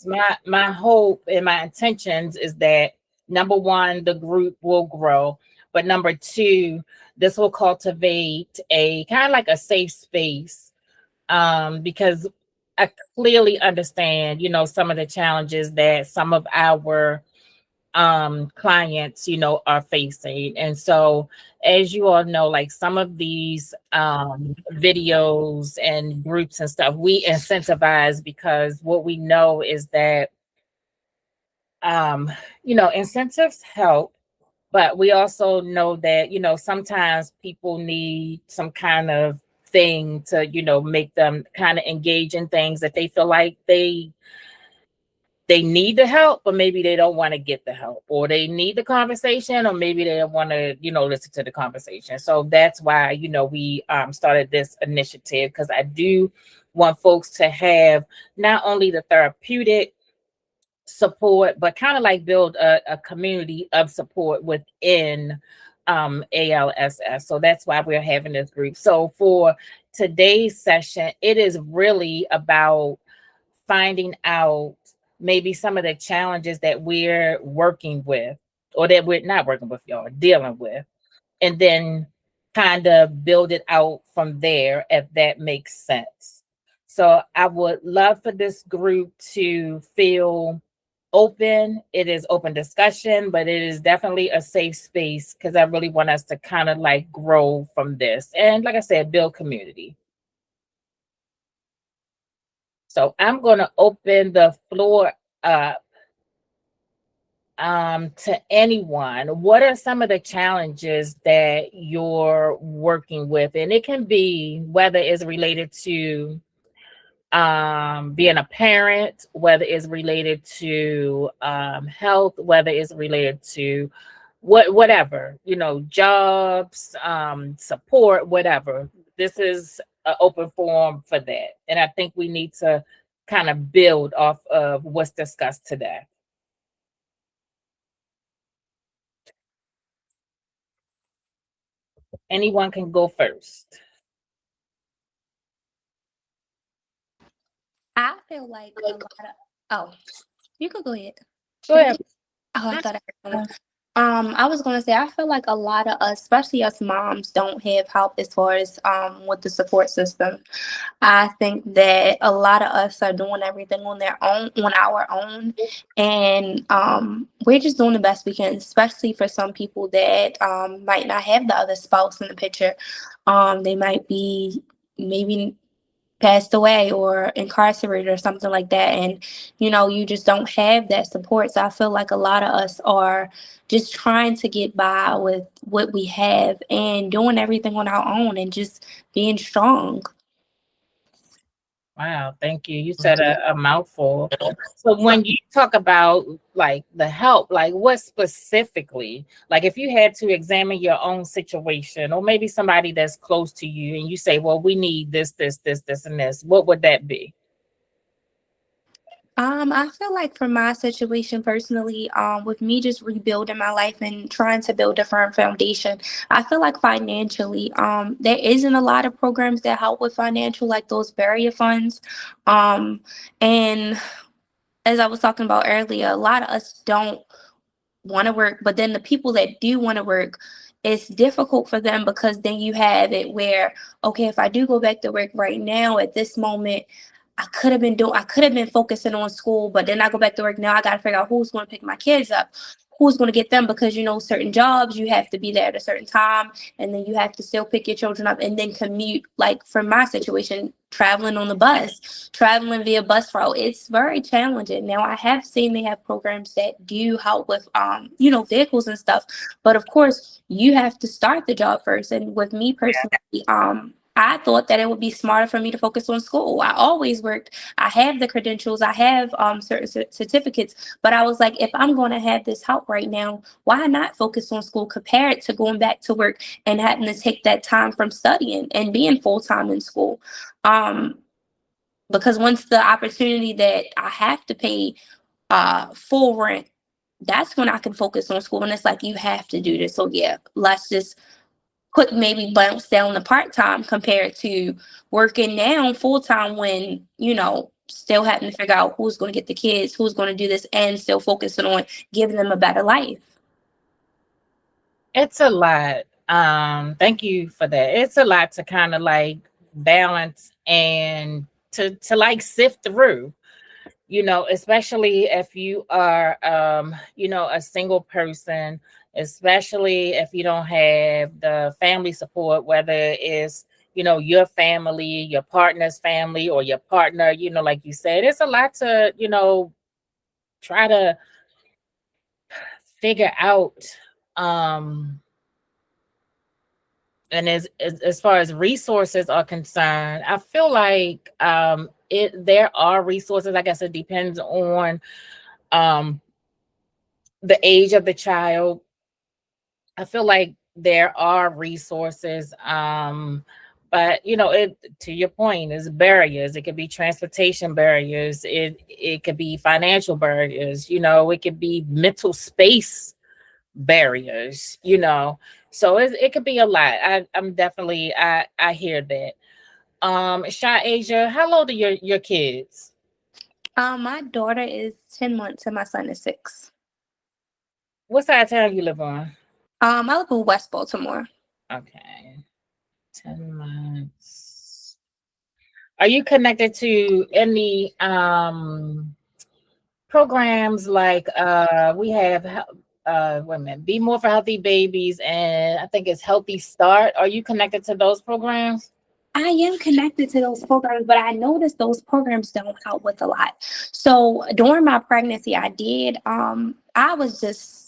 yes, my hope and my intentions is that number one, the group will grow, but number two, this will cultivate a kind of like a safe space, because I clearly understand, some of the challenges that some of our clients, are facing. And so, as you all know, like some of these videos and groups and stuff, we incentivize because what we know is that incentives help, but we also know that, sometimes people need some kind of thing to, make them kind of engage in things that they feel like they need the help, but maybe they don't want to get the help, or they need the conversation, or maybe they don't want to, listen to the conversation. So that's why, we started this initiative, because I do want folks to have not only the therapeutic support, but kind of like build a community of support within ALSS. So that's why we're having this group. So for today's session, it is really about finding out maybe some of the challenges that we're working with, or that we're not working with, y'all, dealing with, and then kind of build it out from there, if that makes sense. So I would love for this group to feel open. It is open discussion, but it is definitely a safe space, because I really want us to kind of like grow from this. And like I said, build community. So I'm going to open the floor up to anyone. What are some of the challenges that you're working with? And it can be whether it's related to being a parent, whether it's related to health, whether it's related to whatever, jobs, support, whatever. This is an open forum for that. And I think we need to kind of build off of what's discussed today. Anyone can go first. I feel like a lot of, oh, you could go ahead. Go ahead. Oh, I thought I heard someone. I was gonna say I feel like a lot of us, especially us moms, don't have help as far as with the support system. I think that a lot of us are doing everything on our own, and we're just doing the best we can, especially for some people that might not have the other spouse in the picture. They might be maybe passed away or incarcerated or something like that, and you just don't have that support. So I feel like a lot of us are just trying to get by with what we have and doing everything on our own and just being strong. Wow, thank you. You said a mouthful. So when you talk about like the help, like what specifically, like if you had to examine your own situation, or maybe somebody that's close to you, and you say, well, we need this, and this, what would that be? I feel like for my situation personally, with me just rebuilding my life and trying to build a firm foundation, I feel like financially, there isn't a lot of programs that help with financial, like those barrier funds. And as I was talking about earlier, a lot of us don't want to work, but then the people that do want to work, it's difficult for them because then you have it where, okay, if I do go back to work right now at this moment, I could have been focusing on school, but then I go back to work now. I got to figure out who's going to pick my kids up, who's going to get them, because certain jobs you have to be there at a certain time, and then you have to still pick your children up and then commute. Like for my situation, traveling on the bus, traveling via bus route, it's very challenging. Now I have seen they have programs that do help with vehicles and stuff, but of course you have to start the job first. And with me personally, I thought that it would be smarter for me to focus on school. I always worked. I have the credentials. I have certain certificates. But I was like, if I'm going to have this help right now, why not focus on school compared to going back to work and having to take that time from studying and being full time in school? Because once the opportunity that I have to pay full rent, that's when I can focus on school. And it's like, you have to do this. So yeah, let's just put maybe bounce down the part time compared to working now full time when still having to figure out who's going to get the kids, who's going to do this, and still focusing on giving them a better life. It's a lot. Thank you for that. It's a lot to kind of like balance and to like sift through, especially if you are a single person, especially if you don't have the family support, whether it's your family, your partner's family, or your partner, like you said, it's a lot to try to figure out. And as far as resources are concerned, I feel like there are resources. I guess it depends on um the age of the child. I feel like there are resources, but it, to your point, is barriers. It could be transportation barriers. It could be financial barriers. It could be mental space barriers. So it could be a lot. I'm definitely, I hear that. Sha Asia, how old are your kids? My daughter is 10 months and my son is 6. What side of town you live on? I live in West Baltimore. Okay, 10 months. Are you connected to any programs like we have wait a minute, Be More for Healthy Babies, and I think it's Healthy Start. Are you connected to those programs? I am connected to those programs, but I noticed those programs don't help with a lot. So during my pregnancy, I did. I was just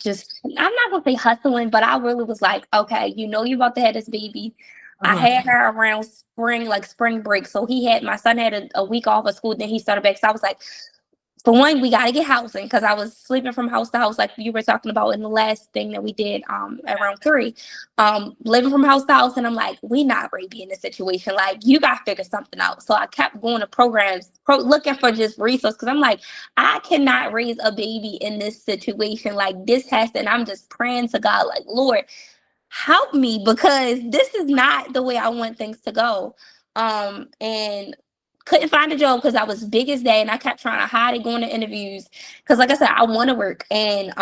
I'm not gonna say hustling, but I really was like, okay, you're about to have this baby. I Mhm. had her around spring, like spring break. So my son had a week off of school, then he started back. So I was like, for one, we got to get housing because I was sleeping from house to house, like you were talking about in the last thing that we did around 3. Living from house to house, and I'm like, we not ready to be in this situation. Like, you got to figure something out. So I kept going to programs, looking for just resources because I'm like, I cannot raise a baby in this situation. Like, this has to, and I'm just praying to God, like, Lord, help me because this is not the way I want things to go. And couldn't find a job because I was big as day and I kept trying to hide it going to interviews. Because like I said, I want to work. And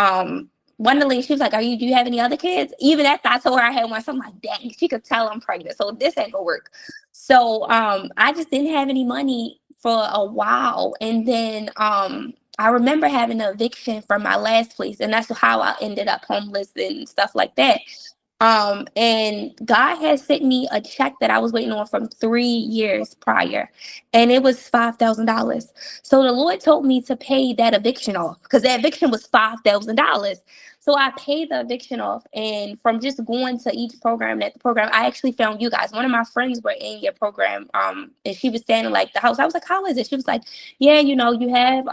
one of the ladies, she was like, do you have any other kids? Even after I told her I had one, so I'm like, dang, she could tell I'm pregnant. So this ain't gonna work. So I just didn't have any money for a while. And then I remember having an eviction from my last place, and that's how I ended up homeless and stuff like that. And God had sent me a check that I was waiting on from 3 years prior, and it was $5,000. So the Lord told me to pay that eviction off because that eviction was $5,000. So I paid the eviction off, and from just going to each program, I actually found you guys. One of my friends were in your program, and she was standing like the house. I was like, "How is it?" She was like, "Yeah, you have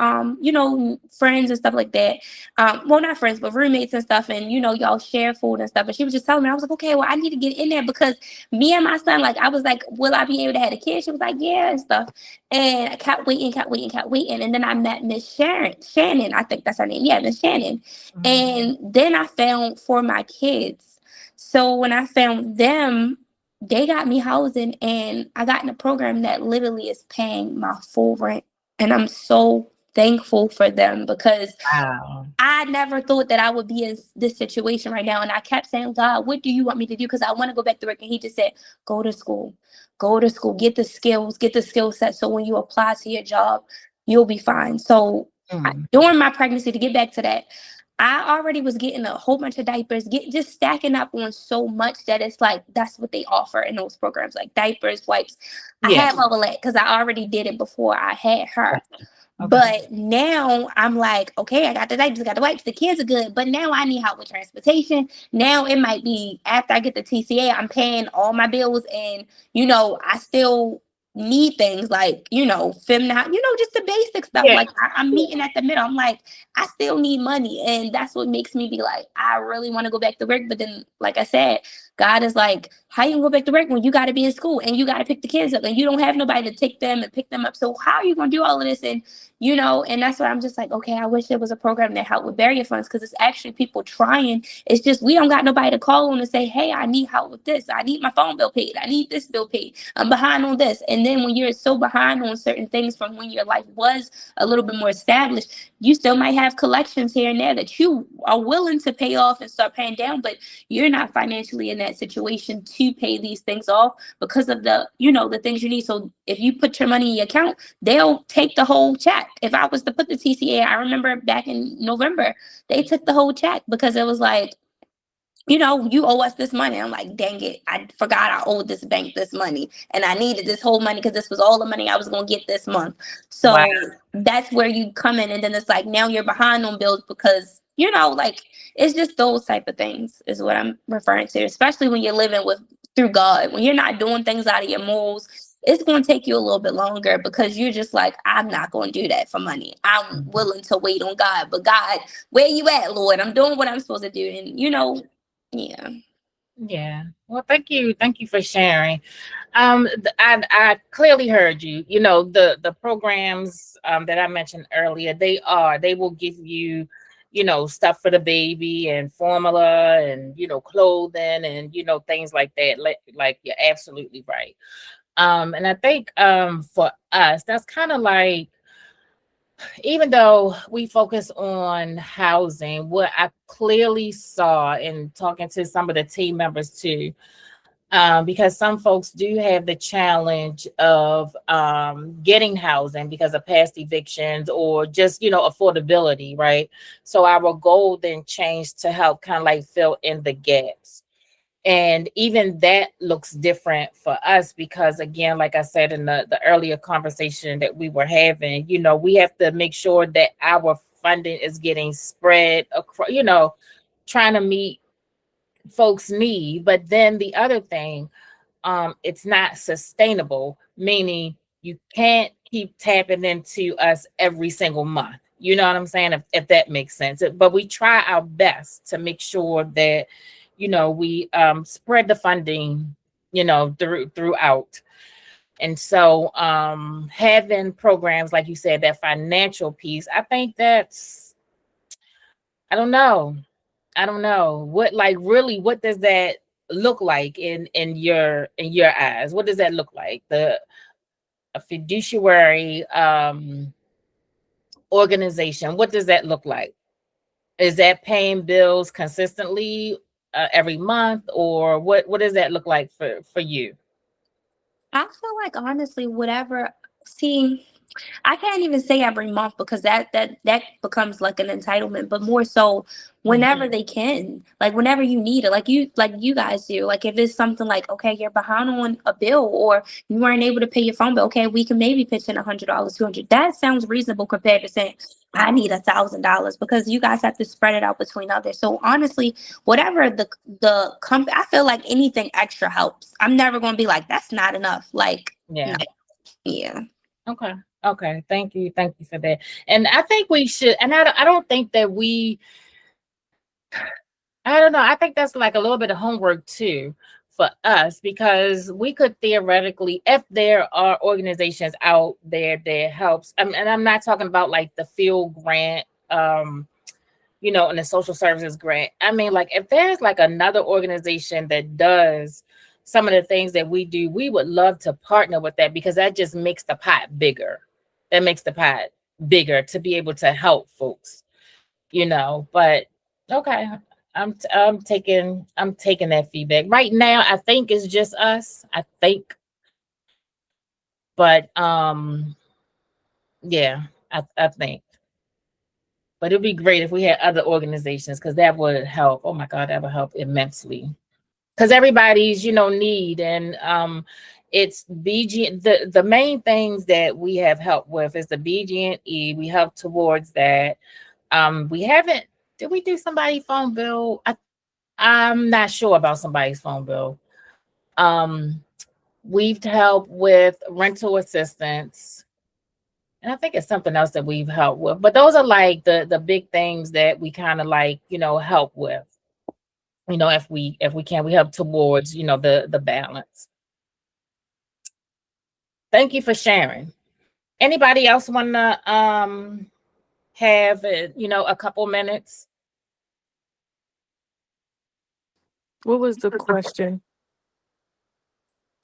friends and stuff like that." Well, not friends, but roommates and stuff, and y'all share food and stuff. And she was just telling me, I was like, okay, well, I need to get in there because me and my son, like, I was like, will I be able to have a kid? She was like, yeah, and stuff. And I kept waiting, and then I met Miss Shannon, I think that's her name. Yeah, Miss Shannon. Mhm. And then I found for my kids. So when I found them, they got me housing, and I got in a program that literally is paying my full rent, and I'm so thankful for them because Wow. I never thought that I would be in this situation right now. And I kept saying, God, what do you want me to do? Because I want to go back to work. And he just said, go to school, get the skill set. So when you apply to your job, you'll be fine. So Mm. during my pregnancy, to get back to that, I already was getting a whole bunch of diapers, just stacking up on so much that it's like, that's what they offer in those programs, like diapers, wipes. I Yeah. have all of that because I already did it before I had her. Okay. But now I'm like, okay, I got the diapers, I got the wipes, the kids are good. But now I need help with transportation. Now it might be after I get the TCA, I'm paying all my bills, and I still need things like, feminine, just the basic stuff. Yeah. Like I'm meeting at the middle. I'm like, I still need money. And that's what makes me be like, I really want to go back to work. But then, like I said, God is like, how you gonna go back to work when you gotta be in school and you gotta pick the kids up and you don't have nobody to take them and pick them up? So how are you gonna do all of this? And and that's why I'm just like, okay, I wish there was a program that helped with barrier funds, because it's actually people trying. It's just we don't got nobody to call on and say, hey, I need help with this. I need my phone bill paid. I need this bill paid. I'm behind on this. And then when you're so behind on certain things from when your life was a little bit more established, you still might have collections here and there that you are willing to pay off and start paying down, but you're not financially in that situation to pay these things off because of the things you need. So if you put your money in your account, they'll take the whole check. If I was to put the TCA, I remember back in November, they took the whole check because it was like, you owe us this money. I'm like, dang it, I forgot I owed this bank this money and I needed this whole money because this was all the money I was going to get this month. Wow. So that's where you come in. And then it's like, now you're behind on bills because, like, it's just those type of things is what I'm referring to, especially when you're living through God. When you're not doing things out of your morals, it's going to take you a little bit longer because you're just like, I'm not going to do that for money. I'm willing to wait on God. But God, where you at, Lord? I'm doing what I'm supposed to do. And, yeah. Yeah. Well, thank you for sharing. I clearly heard you. The programs that I mentioned earlier, they will give you, stuff for the baby and formula and clothing and things like that. Like you're absolutely right. And I think for us, that's kind of like, even though we focus on housing, what I clearly saw in talking to some of the team members too, because some folks do have the challenge of getting housing because of past evictions or just, affordability, right? So our goal then changed to help kind of like fill in the gaps. And even that looks different for us because, again, like I said in the earlier conversation that we were having, we have to make sure that our funding is getting spread across, trying to meet folks' need. But then the other thing, it's not sustainable, meaning you can't keep tapping into us every single month. You know what I'm saying? If that makes sense. But we try our best to make sure that, we spread the funding, throughout. And so having programs, like you said, that financial piece, I think that's, I don't know. I don't know. What does that look like in your eyes? What does that look like? A fiduciary organization, what does that look like? Is that paying bills consistently every month, or what does that look like for you? I feel like honestly, whatever. See, I can't even say every month because that becomes like an entitlement, but more so whenever Mhm. they can, like whenever you need it, like you guys do. Like if it's something like, okay, you're behind on a bill or you weren't able to pay your phone bill, okay, we can maybe pitch in $100, 200. That sounds reasonable compared to saying I need $1,000 because you guys have to spread it out between others. So honestly, whatever the company, I feel like anything extra helps. I'm never gonna be like that's not enough. Like no, Yeah. yeah. Okay. Okay. Thank you. Thank you for that. And I think we should. And I don't think that we. I don't know. I think that's like a little bit of homework too for us because we could theoretically, if there are organizations out there that helps, and I'm not talking about like the field grant, and the social services grant. I mean, like if there's like another organization that does some of the things that we do, we would love to partner with that because that just makes the pot bigger. That makes the pot bigger to be able to help folks. But okay, I'm taking that feedback. Right now, I think it's just us. I think, but yeah, I think. But it'd be great if we had other organizations because that would help. Oh my God, that would help immensely. Because everybody's, need and it's BG. The main things that we have helped with is the BG&E. We help towards that. We haven't. Did we do somebody's phone bill? I'm not sure about somebody's phone bill. Um, we've helped with rental assistance, and I think it's something else that we've helped with. But those are like the big things that we kind of like, help with. if we can, we help towards, the balance. Thank you for sharing. Anybody else want to have a couple minutes? What was the question?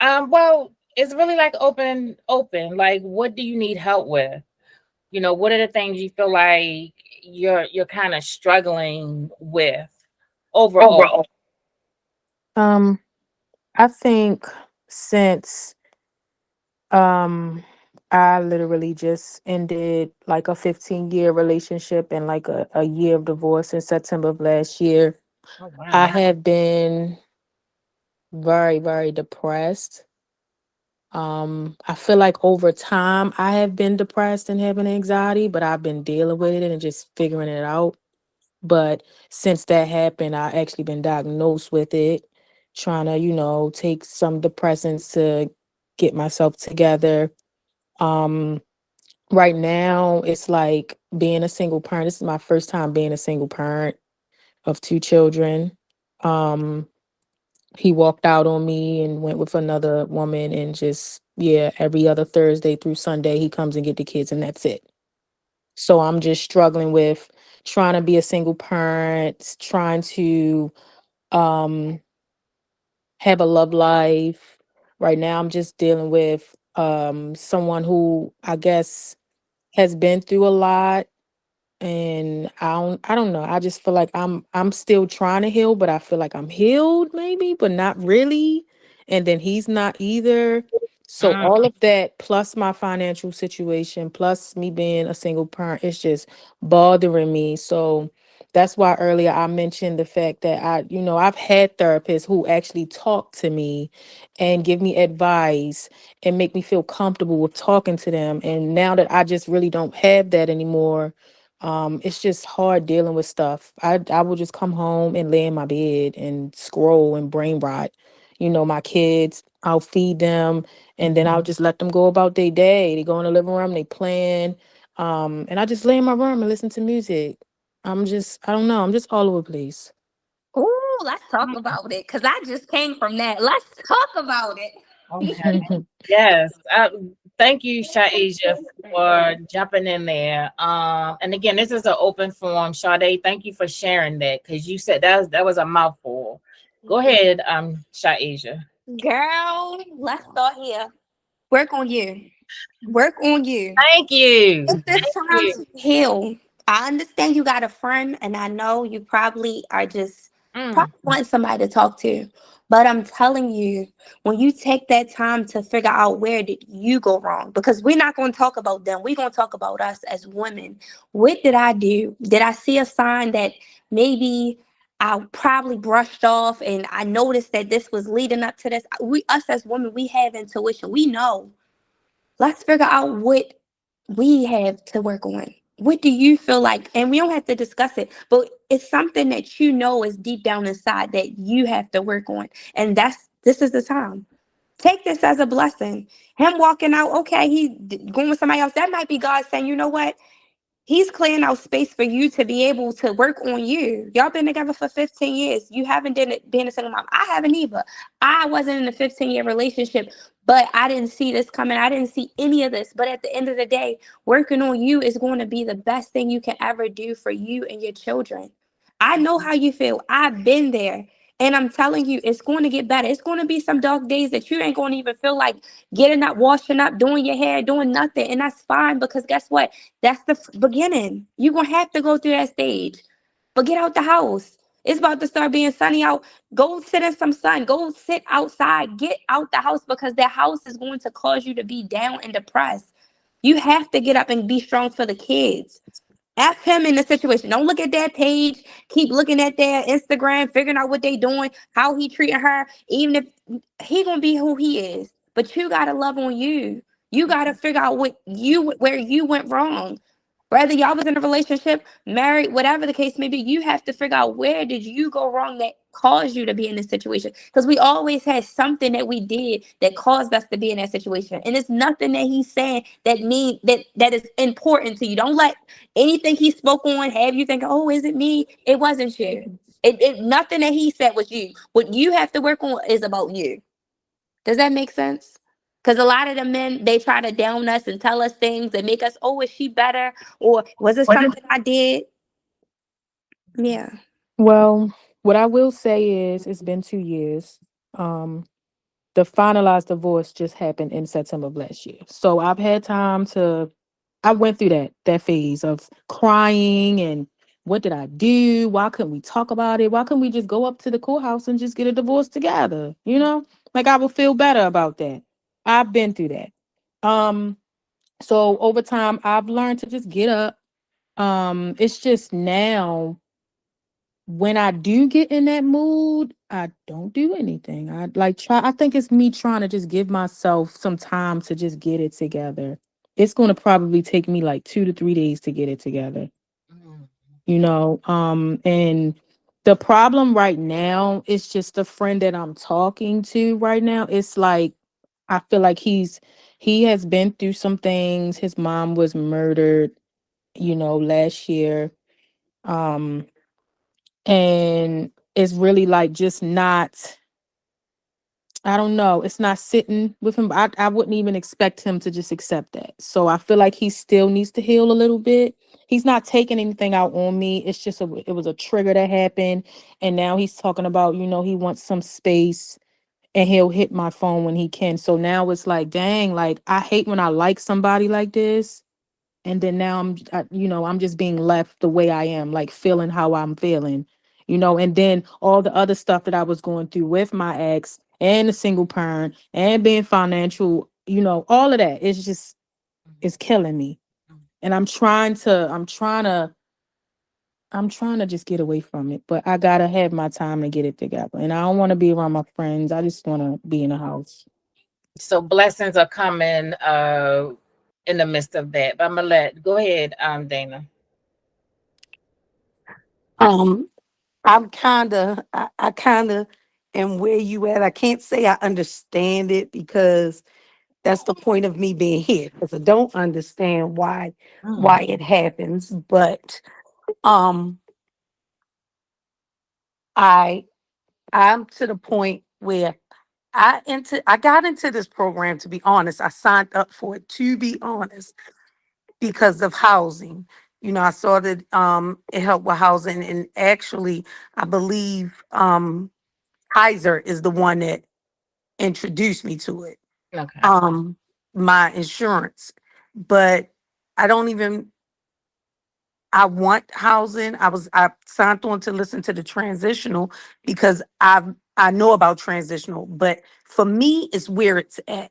Well, it's really like open. Like, what do you need help with? What are the things you feel like you're kind of struggling with overall? Overall. Um, I think since um I literally just ended like a 15-year relationship and like a year of divorce in September of last year. Oh I wow. have been very, very depressed. I feel like over time I have been depressed and having anxiety, but I've been dealing with it and just figuring it out. But since that happened, I actually been diagnosed with it, trying to, take some depressants to get myself together. Um, right now it's like being a single parent. This is my first time being a single parent of two children. Um, he walked out on me and went with another woman and just, yeah, every other Thursday through Sunday he comes and get the kids and that's it. So I'm just struggling with trying to be a single parent, trying to um have a love life. Right now I'm just dealing with someone who I guess has been through a lot, and I don't know. I just feel like I'm still trying to heal, but I feel like I'm healed maybe, but not really. And then he's not either. So Mm, all of that plus my financial situation, plus me being a single parent, it's just bothering me. So that's why earlier I mentioned the fact that I've had therapists who actually talk to me and give me advice and make me feel comfortable with talking to them. And now that I just really don't have that anymore, it's just hard dealing with stuff. I will just come home and lay in my bed and scroll and brain rot. My kids, I'll feed them and then I'll just let them go about their day. They go in the living room, they playing. And I just lay in my room and listen to music. I don't know, I'm just all over the place. Ooh, let's talk mm. about it. Cause I just came from that. Let's talk about Okay. it. Yes. Thank you, Shaisha, for jumping in there. And again, this is an open forum. Sade, thank you for sharing that, because you said that was a mouthful. Go ahead, Shaisha. Girl, let's start here. Work on you. Work on you. Thank you. Take this Thank time you. to heal. I understand you got a friend, and I know you probably are just Mm, probably want somebody to talk to. But I'm telling you, when you take that time to figure out where did you go wrong, because we're not going to talk about them. We're going to talk about us as women. What did I do? Did I see a sign that maybe I probably brushed off and I noticed that this was leading up to this? Us as women, we have intuition. We know. Let's figure out what we have to work on. What do you feel like? And we don't have to discuss it, but it's something that you know is deep down inside that you have to work on. And this is the time. Take this as a blessing. Him walking out, okay, going with somebody else. That might be God saying, you know what? He's clearing out space for you to be able to work on you. Y'all been together for 15 years. You haven't been a single mom. I haven't either. I wasn't in a 15-year relationship, but I didn't see this coming. I didn't see any of this. But at the end of the day, working on you is going to be the best thing you can ever do for you and your children. I know how you feel. I've been there. And I'm telling you, it's going to get better. It's going to be some dark days that you ain't going to even feel like getting up, washing up, doing your hair, doing nothing. And that's fine because guess what? That's the beginning. You're going to have to go through that stage. But get out the house. It's about to start being sunny out. Go sit in some sun. Go sit outside. Get out the house because that house is going to cause you to be down and depressed. You have to get up and be strong for the kids. Ask him in the situation. Don't look at that page. Keep looking at their Instagram, figuring out what they doing, how he treating her. Even if he gonna be who he is, but you gotta love on you. You gotta figure out where you went wrong. Whether y'all was in a relationship, married, whatever the case may be, you have to figure out where did you go wrong that caused you to be in this situation. Because we always had something that we did that caused us to be in that situation. And it's nothing that he's saying that is important to you. Don't let anything he spoke on have you think, oh, is it me? It wasn't you. It nothing that he said was you. What you have to work on is about you. Does that make sense? Because a lot of the men, they try to down us and tell us things and make us, oh, is she better? Or was it something I did? Yeah. Well, what I will say is it's been 2 years. Um, the finalized divorce just happened in September of last year. So I've had time to I went through that phase of crying and what did I do? Why couldn't we talk about it? Why couldn't we just go up to the courthouse and just get a divorce together? You know? Like I would feel better about that. I've been through that. Um, so over time I've learned to just get up. It's just now when I do get in that mood, I don't do anything. I think it's me trying to just give myself some time to just get it together. It's going to probably take me like 2 to 3 days to get it together, Mm. and the problem right now is just the friend that I'm talking to right now. It's like, I feel like he has been through some things. His mom was murdered, last year. Um, and it's really like just not, I don't know, it's not sitting with him. I wouldn't even expect him to just accept that. So I feel like he still needs to heal a little bit. He's not taking anything out on me. It's just it was a trigger that happened, and now he's talking about, he wants some space, and he'll hit my phone when he can. So now it's like, dang, like I hate when I like somebody like this, and then now I'm just being left the way I am, like feeling how I'm feeling, and then all the other stuff that I was going through with my ex and the single parent and being financial, all of that. It's killing me. And I'm trying to just get away from it, but I gotta have my time to get it together. And I don't want to be around my friends. I just want to be in the house. So blessings are coming in the midst of that. But I'm gonna go ahead, Dana. Um, I kind of am where you at. I can't say I understand it because that's the point of me being here. Because I don't understand why Mm. it happens, but um, I I'm to the point where I got into this program, to be honest. I signed up for it, to be honest, because of housing. I saw that it helped with housing, and actually I believe Kaiser is the one that introduced me to it. Okay. Um my insurance. But I don't even I want housing. I signed on to listen to the transitional because I know about transitional, but for me it's where it's at.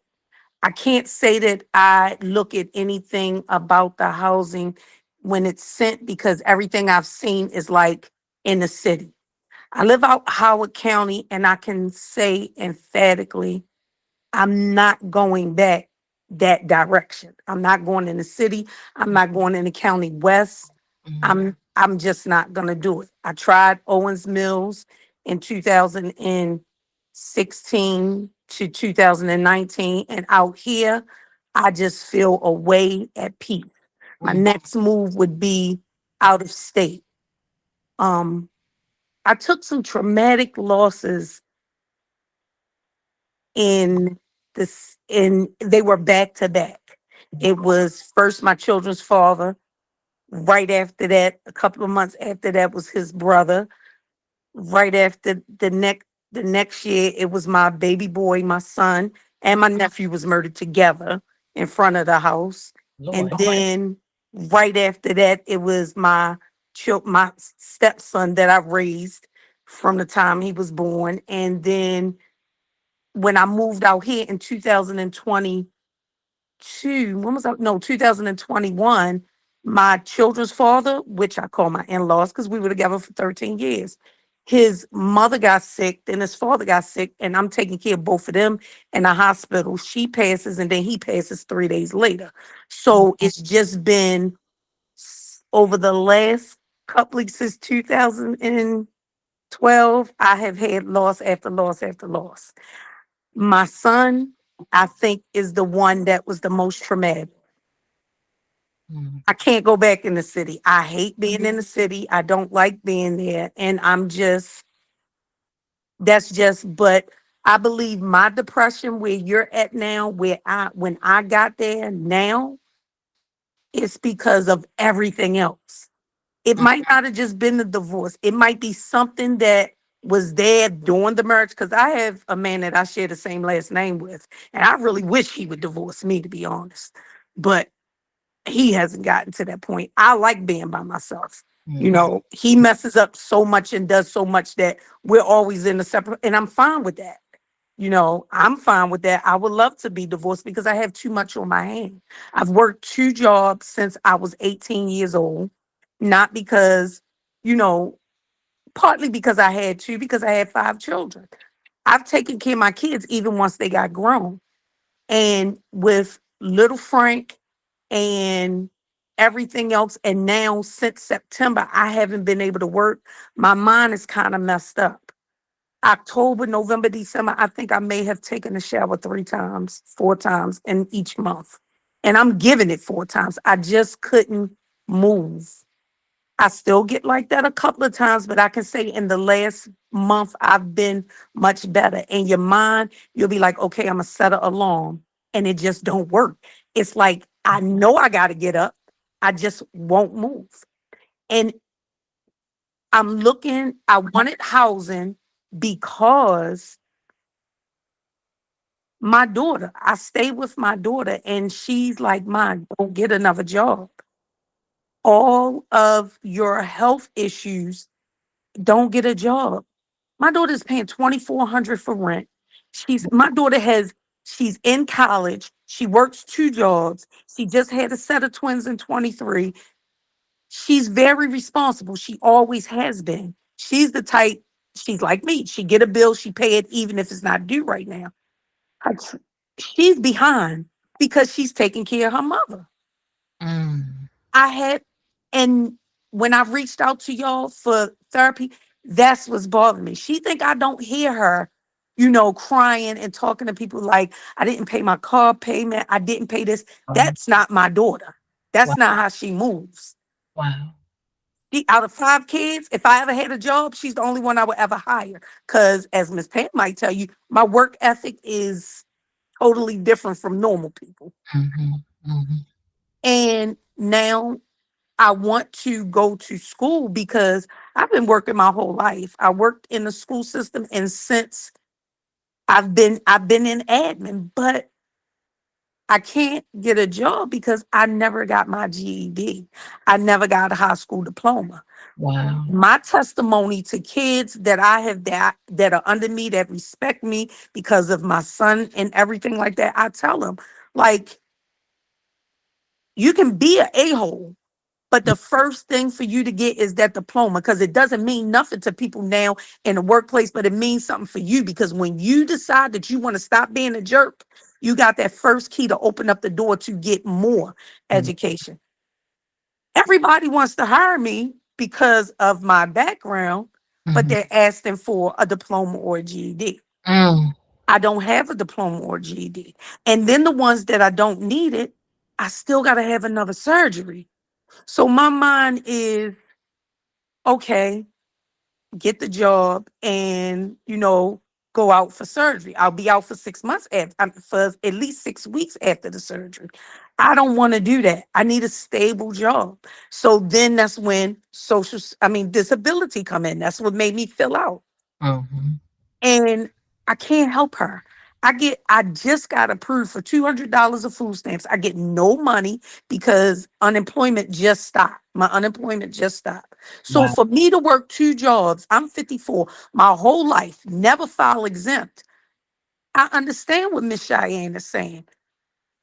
I can't say that I look at anything about the housing when it's sent because everything I've seen is like in the city. I live out Howard County, and I can say emphatically I'm not going back that direction. I'm not going in the city. I'm not going in the county west. Mhm. I'm just not gonna do it. I tried Owens Mills in 2016 to 2019, and out here, I just feel away at peace. My Mhm. next move would be out of state. Um, I took some traumatic losses in and they were back to back. It was first my children's father. Right after that, a couple of months after that was his brother. Right after the next year, it was my baby boy, my son, and my nephew was murdered together in front of the house. And Lord. then right after that, it was my stepson that I raised from the time he was born. And then when I moved out here in 2022, when was I? No, 2021, my children's father, which I call my in-laws because we were together for 13 years, his mother got sick, then his father got sick, and I'm taking care of both of them in the hospital. She passes, and then he passes 3 days later. So it's just been over the last couple of since 2012, I have had loss after loss after loss. My son, I think, is the one that was the most traumatic. Mm. I can't go back in the city. I hate being in the city. I don't like being there. And but I believe my depression where you're at now, when I got there now, it's because of everything else. It Mm. might not have just been the divorce. It might be something that was there during the marriage. Because I have a man that I share the same last name with, and I really wish he would divorce me, to be honest. But he hasn't gotten to that point. I like being by myself. You Mm. know, he messes up so much and does so much that we're always in a separate, and I'm fine with that. You know, I'm fine with that. I would love to be divorced because I have too much on my hand. I've worked 2 jobs since I was 18 years old, not because, you know, partly because I had to, because I had 5 children. I've taken care of my kids even once they got grown. And with little Frank and everything else, and now since September, I haven't been able to work. My mind is kind of messed up. October, November, December, I think I may have taken a shower 3 times, 4 times in each month. And I'm giving it 4 times. I just couldn't move. I still get like that a couple of times, but I can say in the last month, I've been much better. In your mind, you'll be like, okay, I'm going to set an alarm. And it just don't work. It's like, I know I got to get up. I just won't move. And I wanted housing because my daughter, I stay with my daughter and she's like mine, don't get another job. All of your health issues, don't get a job. My daughter's paying 2,400 for rent. She's in college. She works 2 jobs. She just had a set of twins in 23. She's very responsible. She always has been. She's the type, she's like me. She get a bill, she pay it even if it's not due right now. Like, she's behind because she's taking care of her mother. Mm. I had, and when I reached out to y'all for therapy, that's what's bothering me. She think I don't hear her, crying and talking to people like, I didn't pay my car payment. I didn't pay this. Wow. That's not my daughter. Wow. That's not how she moves. Wow. Out of 5 kids, if I ever had a job, she's the only one I would ever hire. Because as Miss Pam might tell you, my work ethic is totally different from normal people. Mhm. Mhm. And now I want to go to school because I've been working my whole life. I worked in the school system, and since I've been in admin, but I can't get a job because I never got my GED. I never got a high school diploma. Wow. My testimony to kids that I have that are under me, that respect me because of my son and everything like that, I tell them, like, you can be an a-hole, but the first thing for you to get is that diploma, because it doesn't mean nothing to people now in the workplace, but it means something for you, because when you decide that you want to stop being a jerk, you got that first key to open up the door to get more Mm. education. Everybody wants to hire me because of my background, but Mhm. they're asking for a diploma or a GED. Mm. I don't have a diploma or GED. And then the ones that I don't need it, I still got to have another surgery. So my mind is, okay, get the job and, go out for surgery. I'll be out for 6 months for at least 6 weeks after the surgery. I don't want to do that. I need a stable job. So then that's when disability come in. That's what made me fill out. Mhm. And I can't help her. I just got approved for $200 of food stamps. I get no money because unemployment just stopped. My unemployment just stopped. So Wow. for me to work 2 jobs, I'm 54, my whole life, never file exempt. I understand what Miss Cheyenne is saying.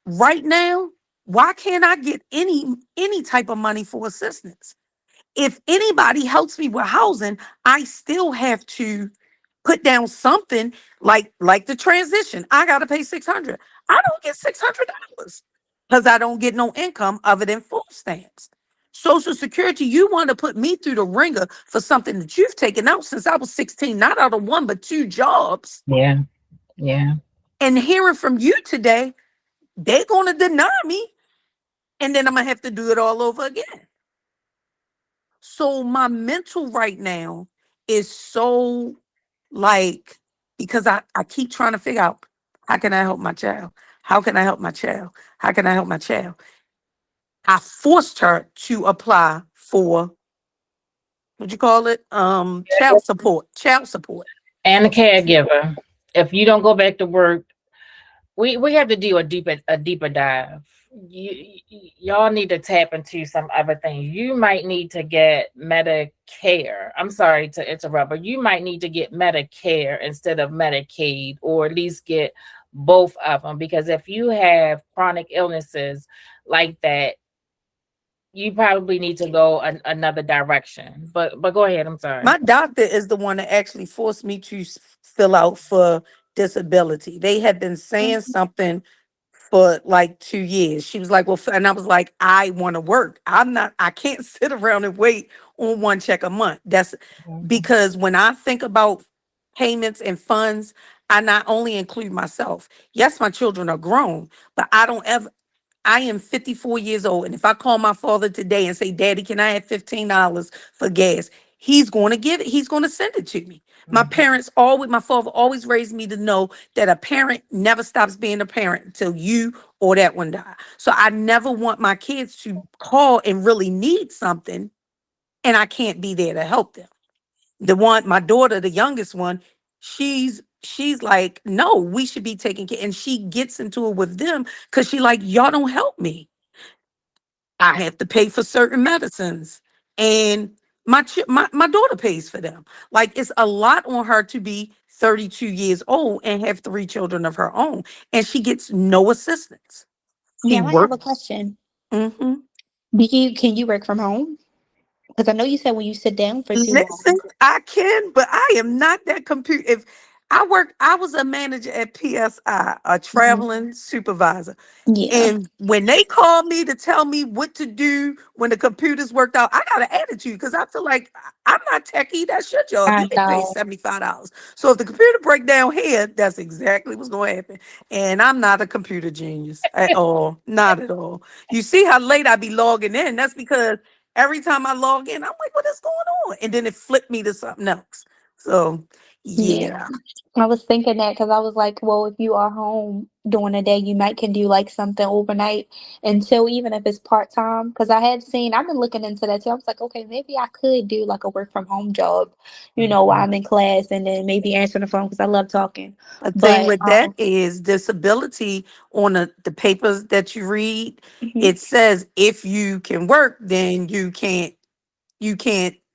Right now, why can't I get any type of money for assistance? If anybody helps me with housing, I still have to put down something like the transition. I gotta pay 600. I don't get $600 because I don't get no income other than food stamps. Social Security, you want to put me through the ringer for something that you've taken out since I was 16, not out of 1 but 2 jobs. Yeah. Yeah. And hearing from you today, they're gonna deny me. and then I'm gonna have to do it all over again. So my mental right now is so like, because I keep trying to figure out, how can I help my child? How can I help my child? How can I help my child? I forced her to apply for, what you call it? Child support. Child support. And a caregiver. If you don't go back to work, we have to do a deeper dive. Y'all need to tap into some other things. You might need to get Medicare. I'm sorry to interrupt, but you might need to get Medicare instead of Medicaid, or at least get both of them. Because if you have chronic illnesses like that, you probably need to go another direction. But go ahead. I'm sorry. My doctor is the one that actually forced me to fill out for disability. They had been saying something for like 2 years. She was like, well, and I was like, I want to work. I can't sit around and wait on one check a month. That's Mhm. because when I think about payments and funds, I not only include myself. Yes, my children are grown, but I am 54 years old. And if I call my father today and say, Daddy, can I have $15 for gas? He's going to give it. He's going to send it to me. My father always raised me to know that a parent never stops being a parent until you or that one die. So I never want my kids to call and really need something and I can't be there to help them. My daughter, the youngest one, she's like, no, we should be taking care. And she gets into it with them because she like, y'all don't help me. I have to pay for certain medicines. And my daughter pays for them. Like, it's a lot on her to be 32 years old and have 3 children of her own. And she gets no assistance. She Now I have a works. question. Hmm. Can you work from home? Because I know you said when you sit down for too Listen, long. I can, but I am not that computer. If I was a manager at PSI, a Mhm. traveling supervisor. Yeah, And when they call me to tell me what to do when the computers worked out, I got an attitude because I feel like I'm not techie. That's your job. I You get paid know. $75. So if the computer break down here, that's exactly what's going to happen. And I'm not a computer genius at all. Not at all. You see how late I be logging in. That's because every time I log in, I'm like, what is going on? And then it flipped me to something else. So Yeah. yeah. I was thinking that because I was like, well, if you are home during the day, you might can do like something overnight until even if it's part time. Because I've been looking into that too. I was like, okay, maybe I could do like a work from home job, while Mhm. I'm in class and then maybe answering the phone because I love talking. The thing But with that is disability on the papers that you read, mhm, it says if you can work, then you can't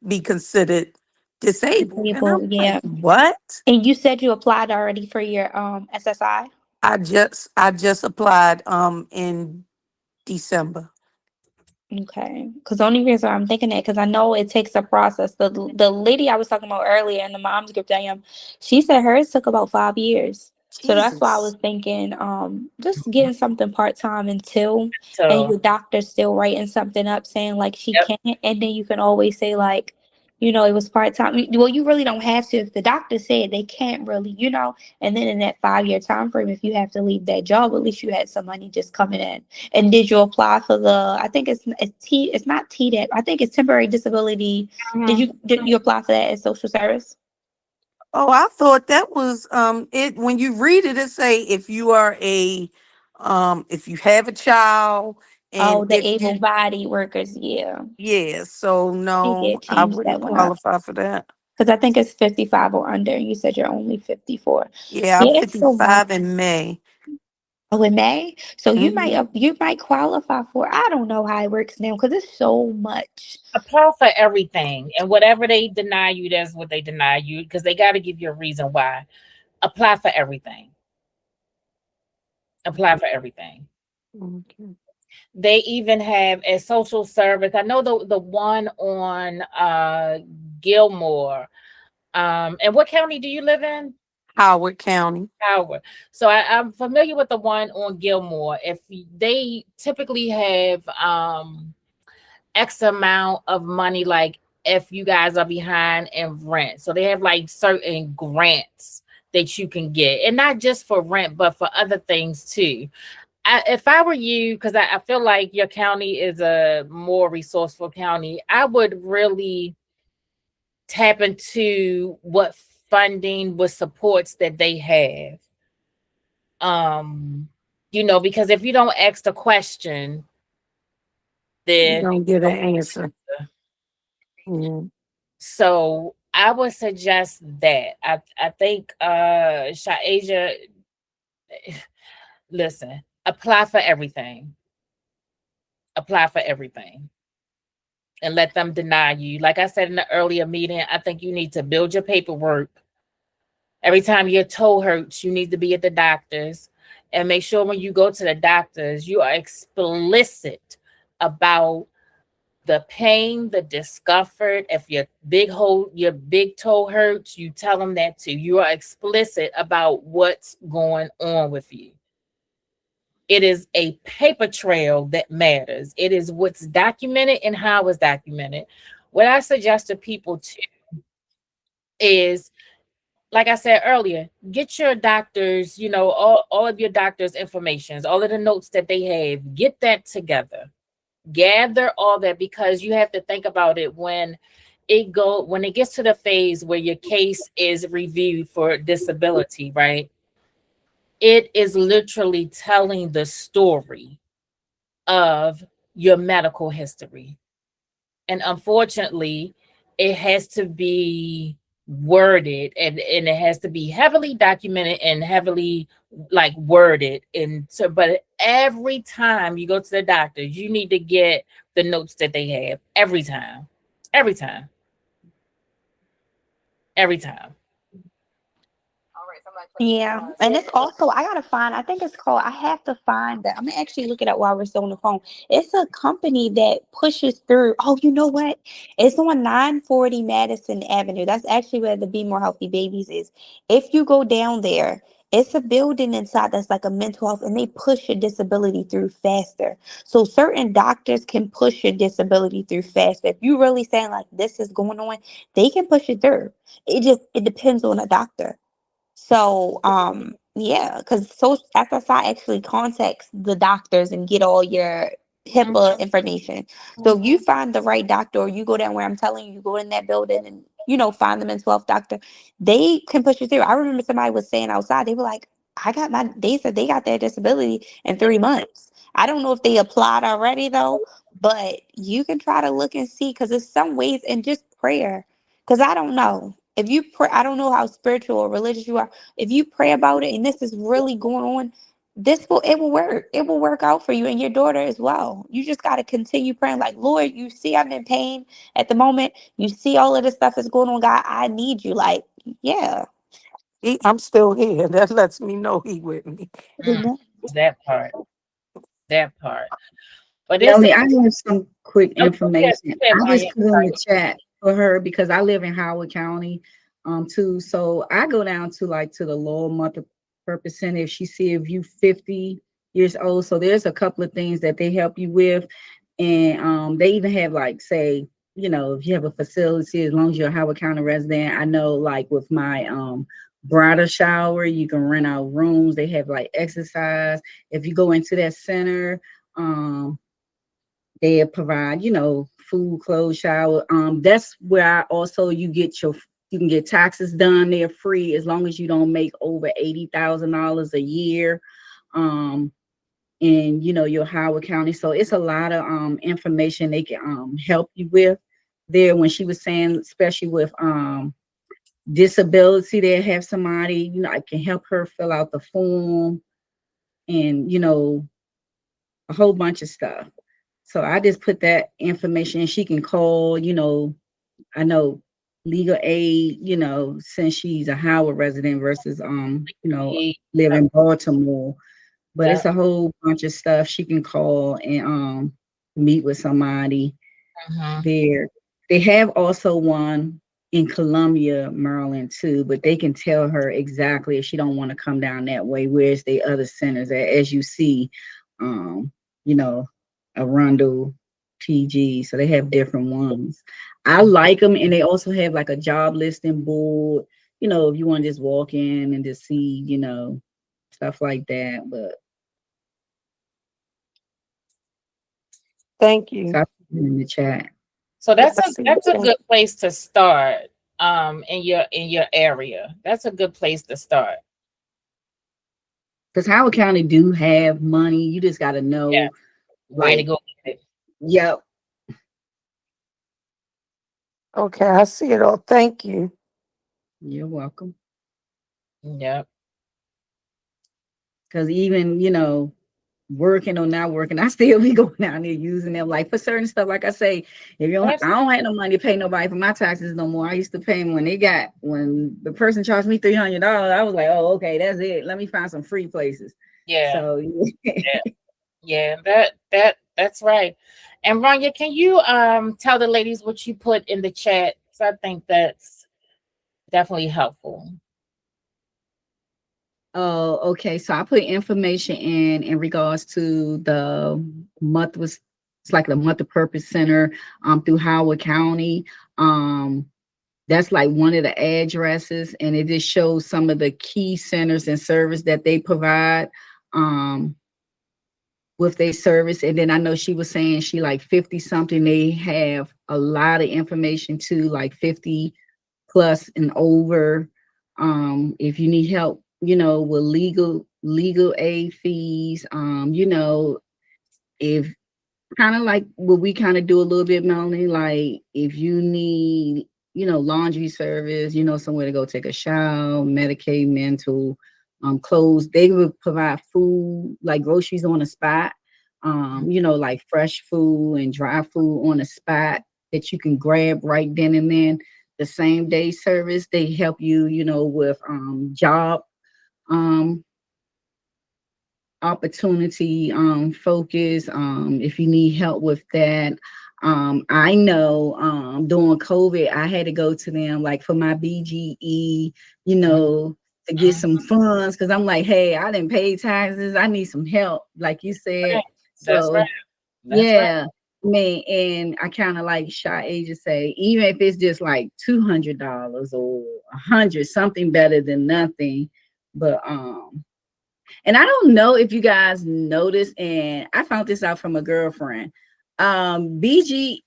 be considered disabled. And I'm disabled, like, yeah. what? And you said you applied already for your SSI. I just applied in December. Okay, because the only reason I'm thinking that because I know it takes a process. The lady I was talking about earlier in the mom's group that I am, she said hers took about 5 years. So that's why I Jesus. was thinking, just getting something part time until, and So, your doctor's still writing something up saying like she yep. can't, and then you can always say like, it was part time. Well, you really don't have to if the doctor said they can't really, and then in that 5 year time frame, if you have to leave that job, at least you had some money just coming in. And did you apply for the? I think it's not TDAP. I think it's temporary disability. Did you apply for that as social service? Oh, I thought that was it. When you read it, it say if you have a child and Oh, the if you, able-bodied workers. Yeah, yeah, so I think no, it I changed that wouldn't one up qualify for that. because I think it's 55 or under. And you said you're only 54. Yeah, I'm Yeah, it's so much. 55 in May. Oh, in May, so Hmm. you might qualify for. I don't know how it works now because it's so much. Apply for everything, and whatever they deny you, that's what they deny you, because they got to give you a reason why. Apply for everything. Apply for everything. Okay. They even have a social service. I know the one on Gilmore. And what county do you live in? Howard County. Howard. So I'm familiar with the one on Gilmore. If they typically have X amount of money, like if you guys are behind in rent. So they have like certain grants that you can get, and not just for rent, but for other things too. if I were you, because I feel like your county is a more resourceful county, I would really tap into what funding, what supports that they have. Um, because if you don't ask the question, You then don't get an answer. Mhm. so I would suggest that. I think Shaasia, listen, apply for everything. Apply for everything. And let them deny you. Like I said in the earlier meeting, I think you need to build your paperwork. Every time your toe hurts, you need to be at the doctor's, and make sure when you go to the doctor's, you are explicit about the pain, the discomfort. If your big toe hurts, you tell them that too. You are explicit about what's going on with you. It is a paper trail that matters. It is what's documented and how it's documented. What I suggest to people too is, like I said earlier, get your doctors, all of your doctors' informations, all of the notes that they have, get that together. Gather all that, because you have to think about it when it gets to the phase where your case is reviewed for disability, right? It is literally telling the story of your medical history. And unfortunately, it has to be worded, and it has to be heavily documented and heavily like worded. And so, but every time you go to the doctor, you need to get the notes that they have every time, every time, every time. Yeah, and it's also I gotta find. I think it's called. I have to find that. I'm gonna actually look it up while we're still on the phone. It's a company that pushes through. Oh, you know what? It's on 940 Madison Avenue. That's actually where the Be More Healthy Babies is. If you go down there, it's a building inside that's like a mental health, and they push your disability through faster. So certain doctors can push your disability through faster. If you really saying like this is going on, they can push it through. It depends on a doctor. So, yeah, because so SSI actually contacts the doctors and get all your HIPAA information. So if you find the right doctor, or you go down where I'm telling you, you go in that building and find the mental health doctor, they can push you through. I remember somebody was saying outside, they were like, they said they got their disability in 3 months. I don't know if they applied already though, but you can try to look and see, because there's some ways, and just prayer. Because I don't know. If you pray, I don't know how spiritual or religious you are. If you pray about it and this is really going on, it will work. It will work out for you and your daughter as well. You just got to continue praying. Like, Lord, you see I'm in pain at the moment. You see all of this stuff is going on. God, I need you. Like, yeah. I'm still here. That lets me know he with me. Mm, Amen. that part, that part. But it's Melanie, I have some quick oh, go ahead, information. go ahead, I just Vanya. put on the chat for her because I live in Howard County, too. So I go down to the Lowell Multi-Purpose Center if she see if you 50 years old. So there's a couple of things that they help you with, and they even have like say, if you have a facility, as long as you're a Howard County resident. I know like with my bridal shower, you can rent out rooms. They have like exercise. If you go into that center, um they provide, food, clothes, shower. That's where I also you can get taxes done. They're free as long as you don't make over $80,000 a year. Um, in your Howard County. So it's a lot of information they can help you with there. When she was saying, especially with disability, they have somebody, I can help her fill out the form, and a whole bunch of stuff. So I just put that information. She can call, I know legal aid, since she's a Howard resident versus live Yep, in Baltimore. But it's yep. a whole bunch of stuff she can call and meet with somebody Mhm. there. They have also one in Columbia, Maryland too, but they can tell her exactly if she don't want to come down that way. Where's the other centers at? As you see, um, you know, Arundel, PG, so they have different ones. I like them, and they also have like a job listing board. If you want to just walk in and just see, stuff like that. But Thank So you. I put it in the chat. So Yeah, I that's see. a Thank good place to start in your area. That's a good place to start. Because Howard County do have money. You just got to Yeah, know, where to like, go with it. yep. Okay, I see it all. Thank you. You're welcome. Yep. Because even, working or not working, I still be going down there using them. Like for certain stuff, like I say, if you don't, I don't have no money to pay nobody for my taxes no more. I used to pay them when the person charged me $300. I was like, oh, okay, that's it. Let me find some free places. Yeah. So Yeah, that's right. And Rania, can you tell the ladies what you put in the chat? So I think that's definitely helpful. Oh, okay. So I put information in regards to the month was it's like the Month of Purpose Center through Howard County. That's like one of the addresses, and it just shows some of the key centers and service that they provide with their service. And then I know she was saying she like 50 something. They have a lot of information too, like 50 plus and over. If you need help, with legal aid fees, if kind of like what we kind of do a little bit, Melanie, like if you need, laundry service, somewhere to go take a shower, Medicaid, mental, clothes, they would provide food, like groceries on the spot, like fresh food and dry food on the spot that you can grab right then and then. The same day service, they help you, with job um opportunity focus, if you need help with that. I know during COVID I had to go to them like for my BGE, to get Mhm. some funds, because I'm like, hey, I didn't pay taxes, I need some help, like you said. Right. That's right. So That's right. yeah, man, and I kind of like shy age to say, even if it's just like $200 or 100, something better than nothing. But and I don't know if you guys noticed, and I found this out from a girlfriend. BGE,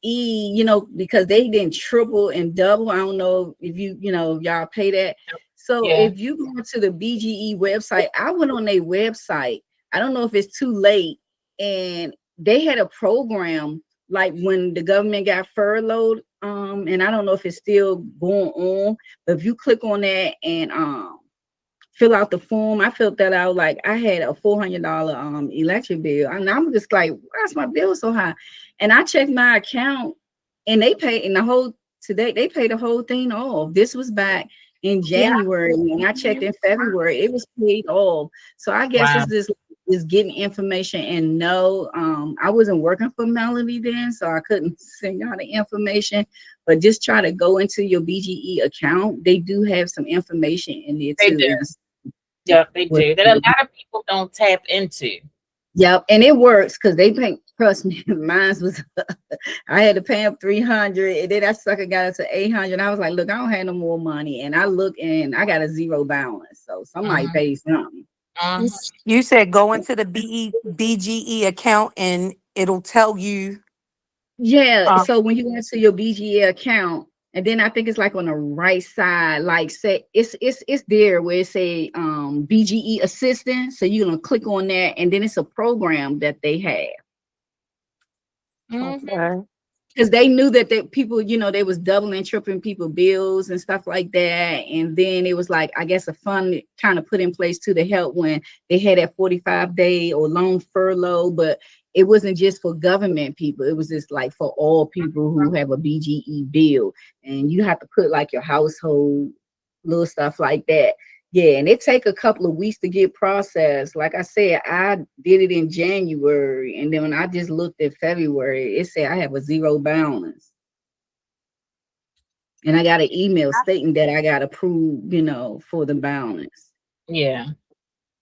because they didn't triple and double. I don't know if y'all pay that. So Yeah. if you go to the BGE website, I went on their website. I don't know if it's too late, and they had a program like when the government got furloughed. And I don't know if it's still going on, but if you click on that and fill out the form. I filled that out. Like I had a $400 electric bill, and I'm just like, why's my bill so high? And I checked my account, and they paid in the whole today. They paid the whole thing off. This was back in Yeah. January, and I checked in February. It was paid off. So I guess Wow. it's just is getting information. And no, I wasn't working for Melody then, so I couldn't send y'all the information. But just try to go into your BGE account. They do have some information in there They do. too. Yep, they With, do. That a lot of people don't tap into. yep, and it works because they pay. Trust me, mine was. I had to pay up 300, and then that sucker got it to 800. I was like, look, I don't have no more money, and I look and I got a zero balance, so somebody Mhm. pays something. Mhm. You said go into the BGE account and it'll tell you. Yeah, Um, so when you go into your BGA account, and then I think it's like on the right side, like say it's there where it say BGE assistant. So you're gonna click on that, and then it's a program that they have. Mhm. okay. Because they knew that people, they was doubling, tripling people bills and stuff like that. And then it was like, I guess a fund kind of put in place too to help when they had that 45-day or long furlough, but it wasn't just for government people. It was just like for all people who have a BGE bill. And you have to put like your household, little stuff like that. Yeah, and it take a couple of weeks to get processed. Like I said, I did it in January, and then when I just looked at February, it said I have a zero balance. And I got an email stating that I got approved, for the balance. Yeah.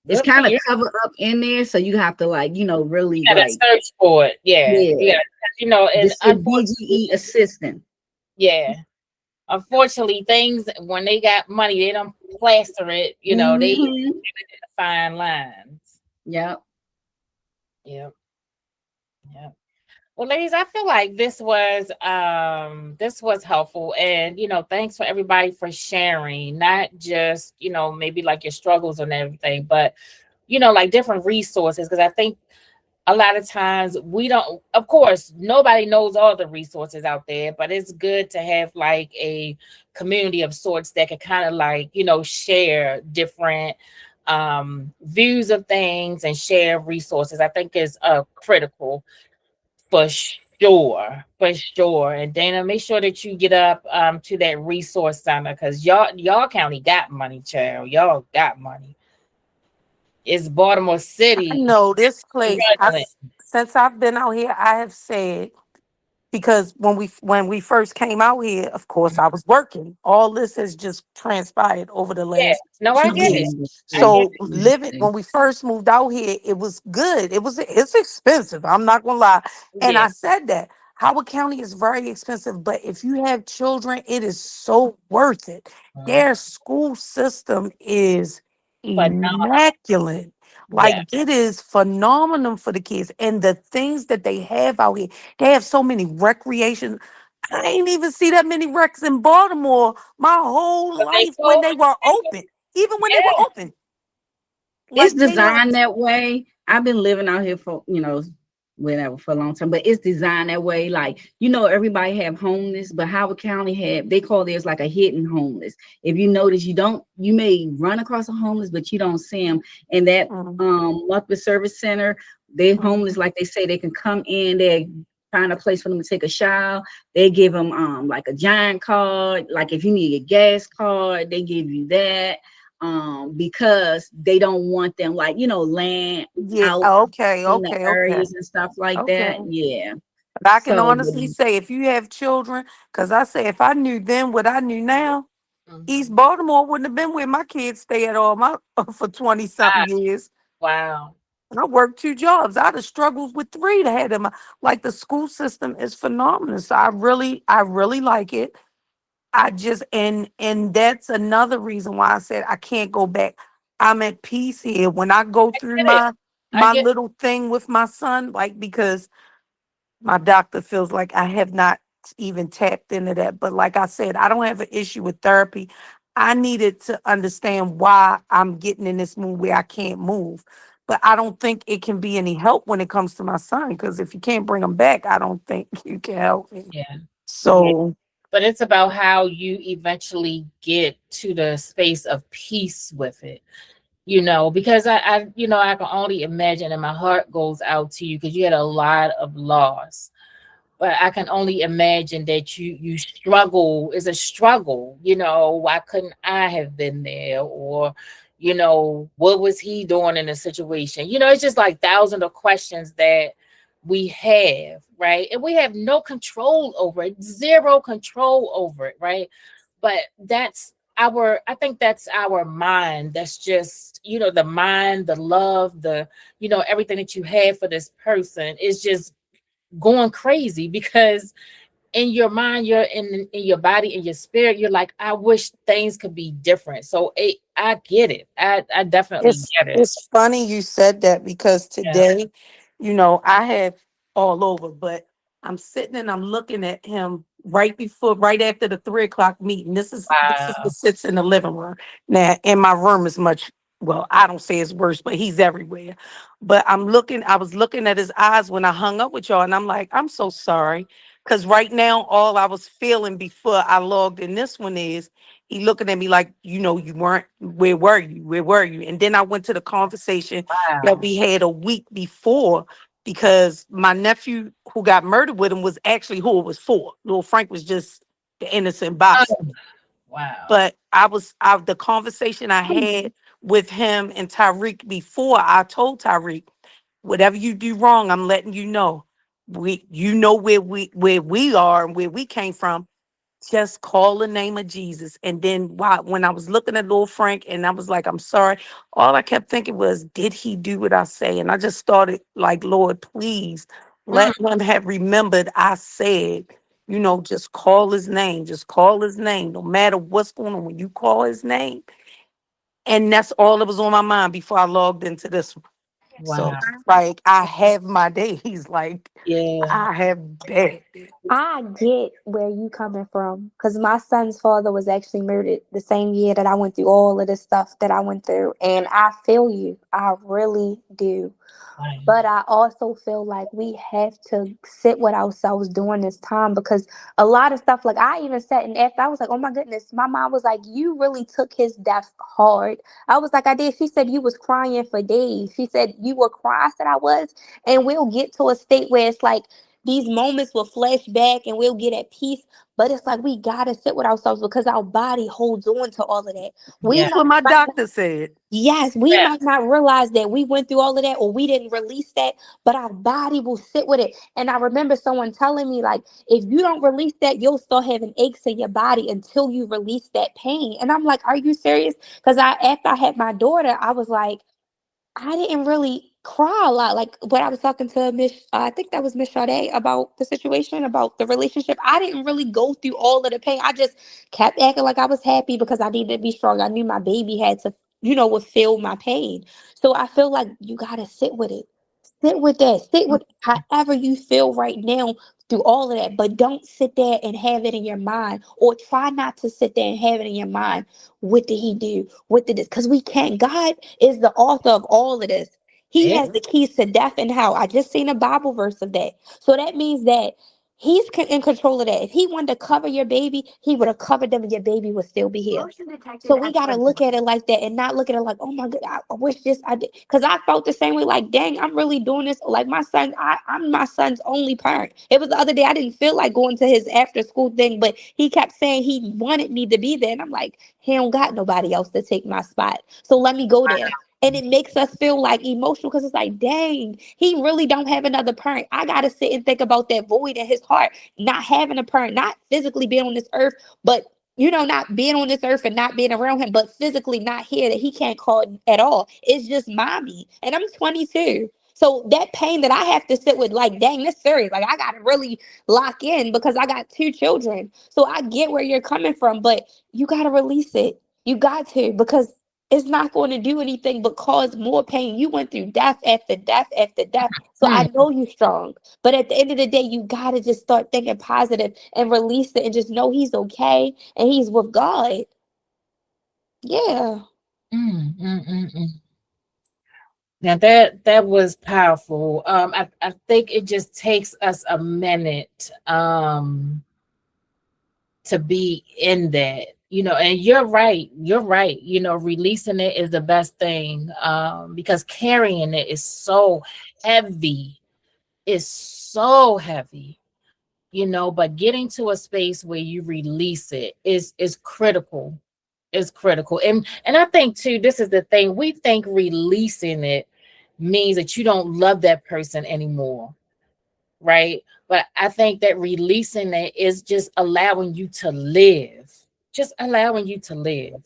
It's Good for kind of you. covered up in there, so you have to really You gotta search for it. Yeah. yeah. And This is BGE assistant. yeah. Unfortunately, things when they got money, they don't plaster it. They Mm-hmm. fine lines. Yep. Yep. Yep. Well, ladies, I feel like this was helpful, and thanks for everybody for sharing, not just, maybe like your struggles and everything, but like different resources, because I think a lot of times we don't, of course, nobody knows all the resources out there, but it's good to have like a community of sorts that can kind of like, share different views of things and share resources. I think is critical for sure, for sure. And Dana, make sure that you get up to that resource center, because y'all county got money, child. Y'all got money. It's Baltimore I City know this place. struggling. Since I've been out here, I have said, because when we first came out here, of course, I was working. All this has just transpired over the Yeah, last no, I two get it. years. Yeah, I get So it. living when we first moved out here, it was good. It's expensive. I'm not gonna lie, and Yeah. I said that Howard County is very expensive, but if you have children, it is so worth it. Mhm. Their school system is Phenomenal. immaculate. Yeah. Like it is phenomenal for the kids, and the things that they have out here. They have so many recreation. I ain't even see that many recs in Baltimore my whole But they life when they closed were down. open. Even when they were Yeah. open, it's like they don't. designed that way. I've been living out here for, whatever, for a long time, but it's designed that way. Like, everybody have homeless, but Howard County they call theirs like a hidden homeless. If you notice, you may run across a homeless, but you don't see them. And that Mm, Multiple Service Center, they homeless, mhm. like they say, they can come in, they find a place for them to take a shower. They give them like a giant card. Like if you need a gas card, they give you that, because they don't want them, like, laying Yeah. out Okay. in the Okay. Okay. areas and stuff like Okay. that. Yeah. But I can So, honestly say, if you have children, because I say if I knew then what I knew now, East Mhm. Baltimore wouldn't have been where my kids stay at all my for 20 something Wow. years. Wow. I worked two jobs. I'd have struggled with three to have them. Like the school system is phenomenal. So I really like it. I just and that's another reason why I said I can't go back. I'm at peace here. When I go through Get it. I my get little thing with my son, like because my doctor feels like I have not even tapped into that. But like I said, I don't have an issue with therapy. I needed to understand why I'm getting in this mood where I can't move. But I don't think it can be any help when it comes to my son, because if you can't bring him back, I don't think you can help him. yeah. Yeah. So But it's about how you eventually get to the space of peace with it. Because I can only imagine, and my heart goes out to you because you had a lot of loss. But I can only imagine that you struggle. Is a struggle. Why couldn't I have been there? Or, what was he doing in the situation? It's just like thousands of questions that we have, right? And we have no control over it, zero control over it, right? But I think that's our mind. That's just, the mind, the love, everything that you have for this person is just going crazy, because in your mind, you're in your body, in your spirit, you're like, I wish things could be different. So I get it. I definitely it's get it. it's funny you said that, because Yeah. today, I have all over, but I'm sitting and I'm looking at him right after the 3 o'clock meeting. This is the Wow. sits in the living room. Now in my room is much, well, I don't say it's worse, but he's everywhere. But I was looking at his eyes when I hung up with y'all, and I'm like, I'm so sorry. Because right now, all I was feeling before I logged in this one is he looking at me like, you weren't, where were you? Where were you? And then I went to the conversation that Wow. we had a week before, because my nephew who got murdered with him was actually who it was for. Little Frank was just the innocent bystander. Oh, wow. But the conversation I had with him and Tyreek before, I told Tyreek, whatever you do wrong, I'm letting you know. You know where we are and where we came from. Just call the name of Jesus. And then when I was looking at little Frank and I was like, I'm sorry, all I kept thinking was, did he do what I say? And I just started like, Lord, please Mm, let him have remembered I said, just call his name. Just call his name. No matter what's going on, when you call his name. And that's all that was on my mind before I logged into this one. So Wow. like I have my days. Like Yeah. I have bad. I get where you coming from because my son's father was actually murdered the same year that I went through all of the stuff that I went through, and I feel you. I really do. Right. But I also feel like we have to sit with ourselves during this time because a lot of stuff, like I even said, and after I was like, oh my goodness, my mom was like, you really took his death hard. I was like, I did. She said, you was crying for days. She said, you were crying. I said, I was. And we'll get to a state where it's like these moments will flash back and we'll get at peace. But it's like we got to sit with ourselves because our body holds on to all of that. We Yeah. That's what my doctor said. Yes, we Yeah. might not realize that we went through all of that or we didn't release that, but our body will sit with it. And I remember someone telling me, like, if you don't release that, you'll start having aches in your body until you release that pain. And I'm like, are you serious? Because after I had my daughter, I was like, I didn't really cry a lot. Like when I was talking to Miss, I think that was Miss Sade about the situation, about the relationship. I didn't really go through all of the pain. I just kept acting like I was happy because I needed to be strong. I knew my baby had to, would feel my pain. So I feel like you gotta sit with it. Sit with that. Sit with however you feel right now through all of that. But don't sit there and have it in your mind, or try not to sit there and have it in your mind. What did he do? What did this? Because we can't. God is the author of all of this. He Yeah. has the keys to death and hell. I just seen a Bible verse of that. So that means that he's in control of that. If he wanted to cover your baby, he would have covered them and your baby would still be here. So we got to look at it like that and not look at it like, oh my God, I wish this I did. Because I felt the same way, like, dang, I'm really doing this. Like my son, I'm my son's only parent. It was the other day, I didn't feel like going to his after school thing, but he kept saying he wanted me to be there. And I'm like, he don't got nobody else to take my spot. So let me go there. And it makes us feel like emotional because it's like, dang, he really don't have another parent. I got to sit and think about that void in his heart, not having a parent, not physically being on this earth, but not being on this earth and not being around him, but physically not here that he can't call at all. It's just mommy. And I'm 22. So that pain that I have to sit with, like, dang, this serious. Like, I got to really lock in because I got two children. So I get where you're coming from, but you got to release it. You got to, because it's not going to do anything but cause more pain. You went through death after death after death. So I Hmm. know you're strong. But at the end of the day, you got to just start thinking positive and release it and just know he's okay and he's with God. Yeah. Mm. Now that was powerful. I think it just takes us a minute to be in that, and you're right. You're right. Releasing it is the best thing. Because carrying it is so heavy. It's so heavy. But getting to a space where you release it is critical. Is critical. And I think too, this is the thing. We think releasing it means that you don't love that person anymore, right? But I think that releasing it is just allowing you to live. Just allowing you to live.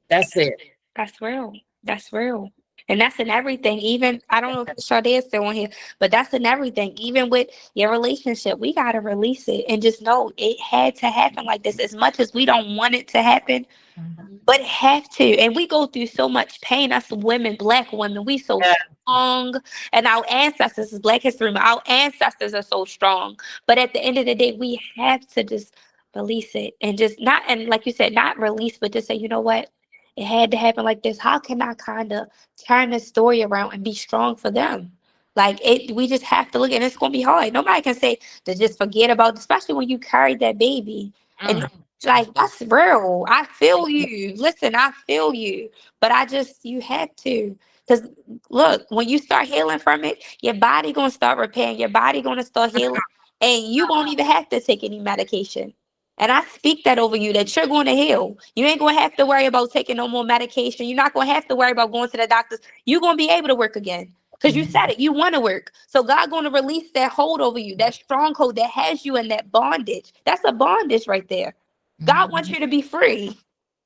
That's it. That's real. That's real. And that's in everything. Even I don't know if Sade is still on here, but that's in everything. Even with your relationship, we gotta release it and just know it had to happen like this. As much as we don't want it to happen, Mhm. but have to. And we go through so much pain. Us women, black women, we so Yeah. strong. And our ancestors is Black History Month. Our ancestors are so strong. But at the end of the day, we have to just release it and just not, and like you said, not release, but just say, you know what? It had to happen like this. How can I kind of turn the story around and be strong for them? Like it, we just have to look, and it's gonna be hard. Nobody can say to just forget about, especially when you carried that baby. And Mm. like that's real. I feel you. Listen, I feel you. But you have to. Because look, when you start healing from it, your body gonna start repairing, your body gonna start healing, and you won't even have to take any medication. And I speak that over you that you're going to heal. You ain't going to have to worry about taking no more medication. You're not going to have to worry about going to the doctors. You're going to be able to work again. Because you said Mhm. it, you want to work. So God going to release that hold over you, that stronghold that has you in that bondage. That's a bondage right there. God wants Mhm. you to be free.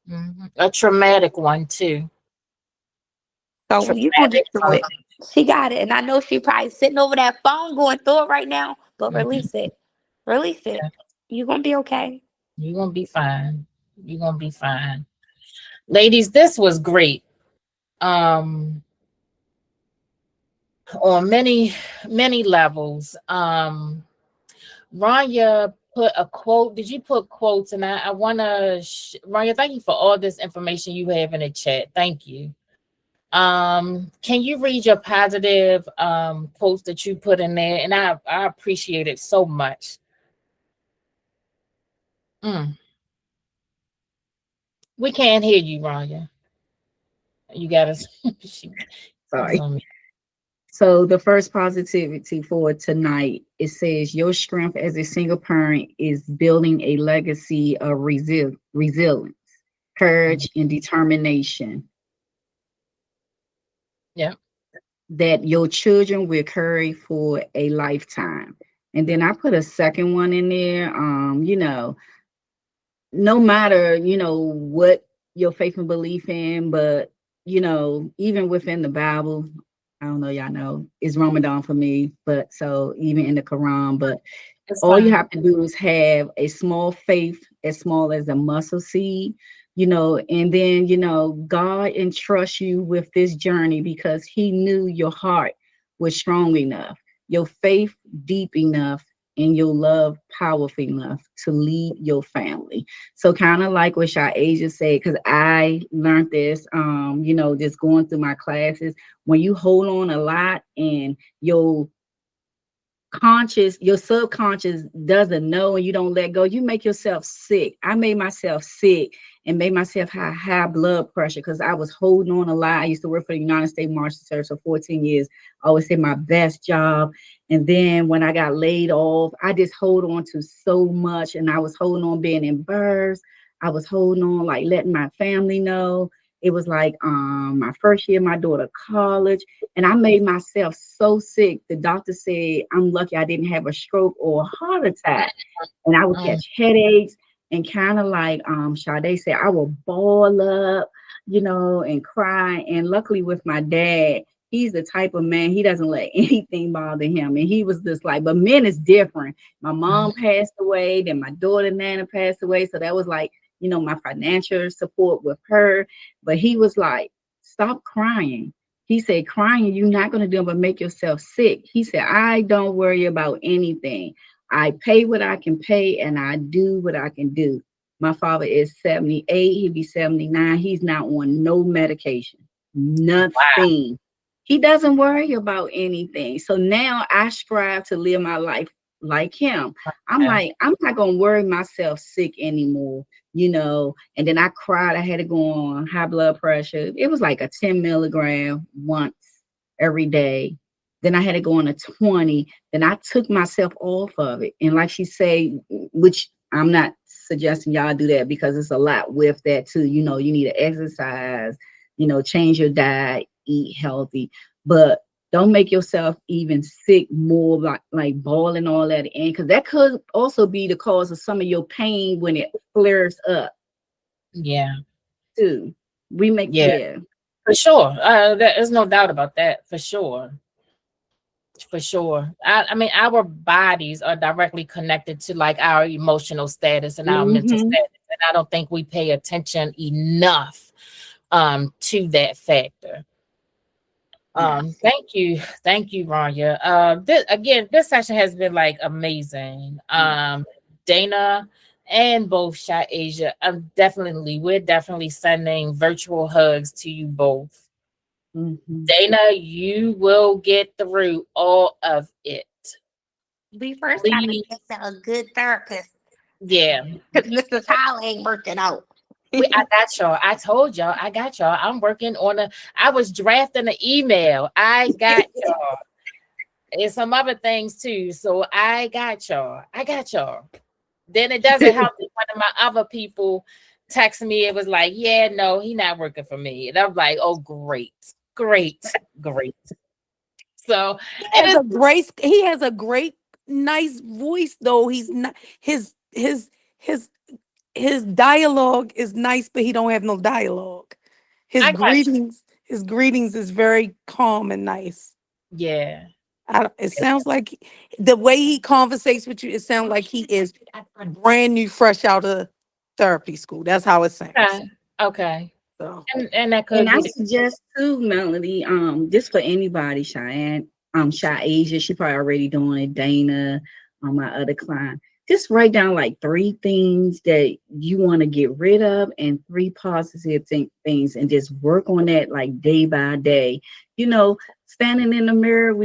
Mhm. A traumatic one too. So you gonna Traumatic get through it. bonding. She got it. And I know she probably sitting over that phone going through it right now. But Mhm. release it. Release it. Yeah. You're gonna be okay. You're gonna be fine. You're gonna be fine. Ladies, this was great. Um, on many levels. Rania put a quote. Did you put quotes? And I want to, Rania, thank you for all this information you have in the chat. Thank you. Can you read your positive quotes that you put in there? And I appreciate it so much. Mm. We can't hear you, Rania. You got us. She's Sorry. on me. So the first positivity for tonight, it says your strength as a single parent is building a legacy of resilience, Mhm. courage, and determination Yeah. that your children will carry for a lifetime. And then I put a second one in there. No matter, what your faith and belief in, but even within the Bible, I don't know, y'all know, it's Ramadan for me, but so even in the Quran, but It's all you fine. have to do is have a small faith, as small as a mustard seed, and then, God entrusts you with this journey because He knew your heart was strong enough, your faith deep enough, and your love powerful enough to lead your family. So kind of like what Asia said, because I learned this, just going through my classes. When you hold on a lot and your subconscious doesn't know and you don't let go, you make yourself sick. I made myself sick and made myself have high blood pressure because I was holding on a lot. I used to work for the United States Marshal Service for 14 years. I always had my best job. And then when I got laid off, I just hold on to so much. And I was holding on being embarrassed. I was holding on, like letting my family know. It was like my first year, my daughter college. And I made myself so sick. The doctor said I'm lucky I didn't have a stroke or a heart attack. And I would Mm. catch headaches and kind of like Sade said, I would ball up, and cry. And luckily with my dad, he's the type of man, he doesn't let anything bother him. And he was just like, but men is different. My Mm. mom passed away, then my daughter Nana passed away. So that was like, my financial support with her. But he was like, stop crying. He said, crying, you're not going to do it, but make yourself sick. He said, I don't worry about anything. I pay what I can pay and I do what I can do. My father is 78. He'll be 79. He's not on no medication, Wow. nothing. He doesn't worry about anything. So now I strive to live my life like him. I'm Yeah. like, I'm not going to worry myself sick anymore, and then I cried. I had to go on high blood pressure. It was like a 10 milligram once every day. Then I had to go on a 20. Then I took myself off of it. And like she say, which I'm not suggesting y'all do that because it's a lot with that too. You need to exercise, change your diet, eat healthy, but don't make yourself even sick more, like balling all that in, because that could also be the cause of some of your pain when it flares up Yeah. too. We make, Yeah. yeah. For sure. There's no doubt about that. For sure. For sure. I mean, our bodies are directly connected to like our emotional status and our mental Mm-hmm. status. And I don't think we pay attention enough to that factor. Yes. Thank you, Rania. This session has been like amazing. Dana and both Shot Asia. We're definitely sending virtual hugs to you both. Mm-hmm. Dana, you will get through all of it. We first gotta Please, get to a good therapist yeah. because Mr. Tyler ain't working out. I got y'all. I told y'all. I got y'all. I'm working on I was drafting an email. I got y'all. And some other things too. So I got y'all. I got y'all. Then it doesn't help that one of my other people text me. It was like, yeah, no, he not working for me. And I'm like, oh, great, great, great. So it is. He has a great nice voice though. He's not his his dialogue is nice, but he don't have no dialogue. I got you. His greetings is very calm and nice. Yeah. It sounds like the way he conversates with you, it sounds like he is brand new, fresh out of therapy school. That's how it sounds. Okay. Okay. So And that And could I be suggest too, Melody, just for anybody, Cheyenne, Shy Asia, she probably already doing it. Dana, my other client. Just write down like 3 things that you want to get rid of and 3 positive things, and just work on that like day by day. You know, standing in the mirror,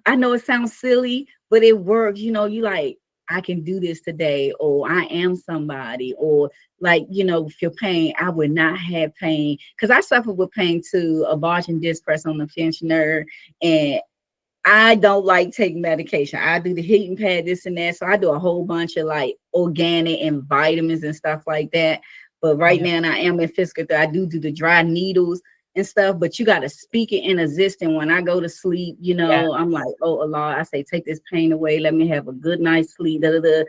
I know it sounds silly, but it works. You know, you like, I can do this today, or I am somebody, or like, if you're pain, I would not have pain, because I suffer with pain too, a bulge and disc press on the pinched nerve, and I don't like taking medication. I do the heating pad, this and that. So I do a whole bunch of like organic and vitamins and stuff like that. But right Yeah. now, I am in physical therapy. I do the dry needles and stuff. But you got to speak it in existence. When I go to sleep, Yeah. I'm like, oh Allah, I say, take this pain away. Let me have a good night's sleep. Da, da, da.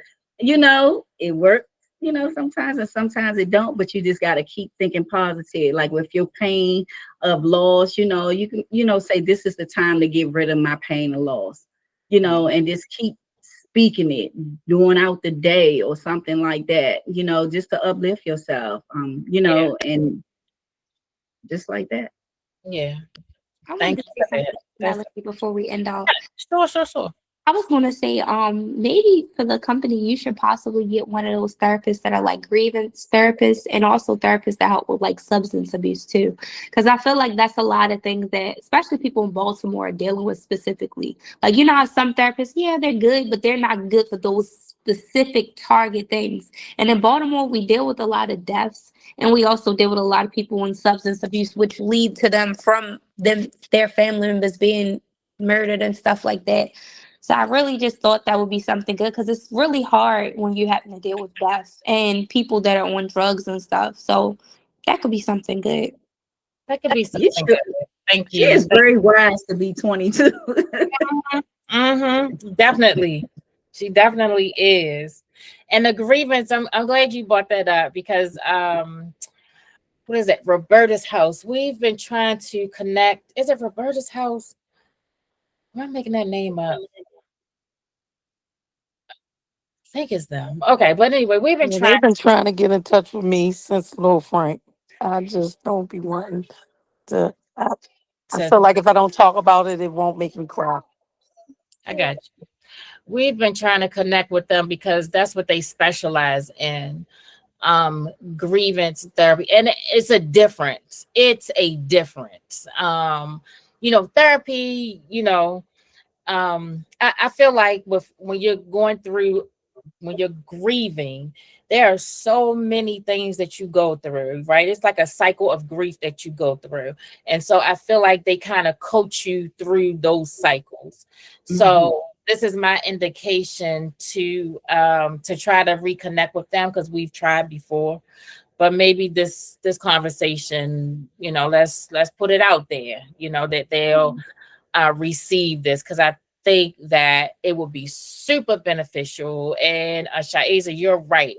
It works. Sometimes, and sometimes it don't. But you just got to keep thinking positive. Like with your pain of loss, you can, say this is the time to get rid of my pain and loss, and just keep speaking it during out the day or something like that, just to uplift yourself, Yeah. and just like that. Yeah. I wanted Thank to you say for that. something, That's Melanie, before we end off. sure, sure, sure. I was going to say, maybe for the company, you should possibly get one of those therapists that are like grievance therapists, and also therapists that help with like substance abuse too. Because I feel like that's a lot of things that, especially people in Baltimore, are dealing with specifically. Like, you know how some therapists, yeah, they're good, but they're not good for those specific target things. And in Baltimore, we deal with a lot of deaths, and we also deal with a lot of people in substance abuse, which lead to them from their family members being murdered and stuff like that. So I really just thought that would be something good, because it's really hard when you having to deal with death and people that are on drugs and stuff. So that could be something good. That could be You something should. good. Thank She you. is very wise to be 22. Definitely. She definitely is. And the grievance, I'm glad you brought that up because what is it? Roberta's house. We've been trying to connect. Is it Roberta's house? Am I making that name up? I think it's them. Okay, but anyway, we've been Yeah, trying they've been trying to get in touch with me since Lil Frank. I just don't be wanting to. I to feel like if I don't talk about it, it won't make me cry. I got you. We've been trying to connect with them because that's what they specialize in. Grievance therapy, and it's a difference. Therapy, I feel like when you're grieving, there are so many things that you go through, right? It's like a cycle of grief that you go through. And so I feel like they kind of coach you through those cycles. Mhm. So this is my indication to try to reconnect with them, because we've tried before. But maybe this conversation, let's put it out there, that they'll receive this, because I think that it will be super beneficial. And Shaiza, you're right.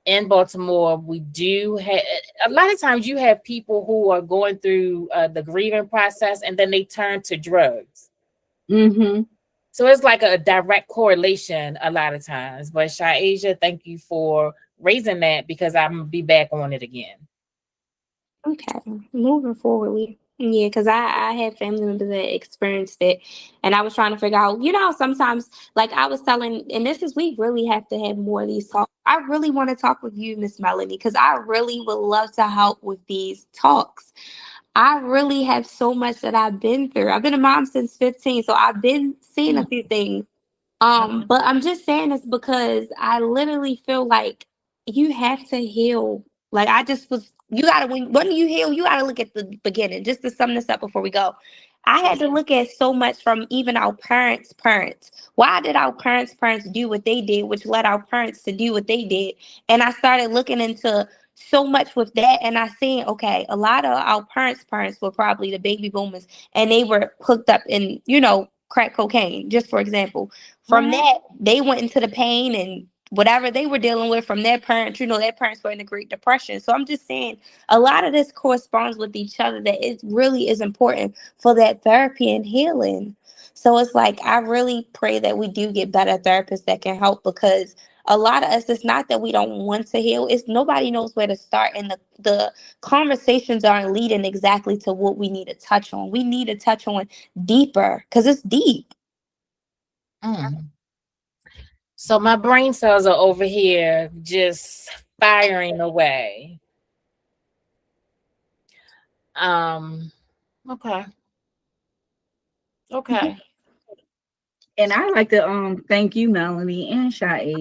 In Baltimore, we do have a lot of times you have people who are going through the grieving process, and then they turn to drugs. Mhm. So it's like a direct correlation a lot of times. But Shaiza, thank you for raising that, because I'm gonna be back on it again. Okay, moving forwardly. Yeah, because I had family members that experienced it, and I was trying to figure out, sometimes, like I was telling, and this is, we really have to have more of these talks. I really want to talk with you, Miss Melanie, because I really would love to help with these talks. I really have so much that I've been through. I've been a mom since 15, so I've been seeing a few things. But I'm just saying this because I literally feel like you have to heal. Like I just was, you gotta, when you heal, you gotta look at the beginning. Just to sum this up before we go, I had to look at so much from even our parents. Why did our parents do what they did, which led our parents to do what they did? And I started looking into so much with that, and I seen, okay, a lot of our parents were probably the baby boomers, and they were hooked up in, crack cocaine, just for example. From Mhm. that, they went into the pain and whatever they were dealing with from their parents. Their parents were in the Great Depression. So I'm just saying a lot of this corresponds with each other, that it really is important for that therapy and healing. So it's like I really pray that we do get better therapists that can help, because a lot of us, it's not that we don't want to heal, it's nobody knows where to start, and the conversations aren't leading exactly to what we need to touch on. We need to touch on deeper because it's deep. Mm. So my brain cells are over here just firing away. Um, okay. Okay. And I like to thank you, Melanie and Shy,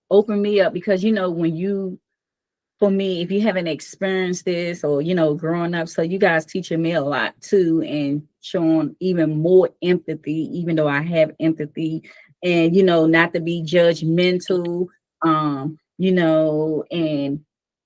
open me up, because when you, for me, if you haven't experienced this, or growing up, so you guys teaching me a lot too, and showing even more empathy, even though I have empathy, and not to be judgmental, and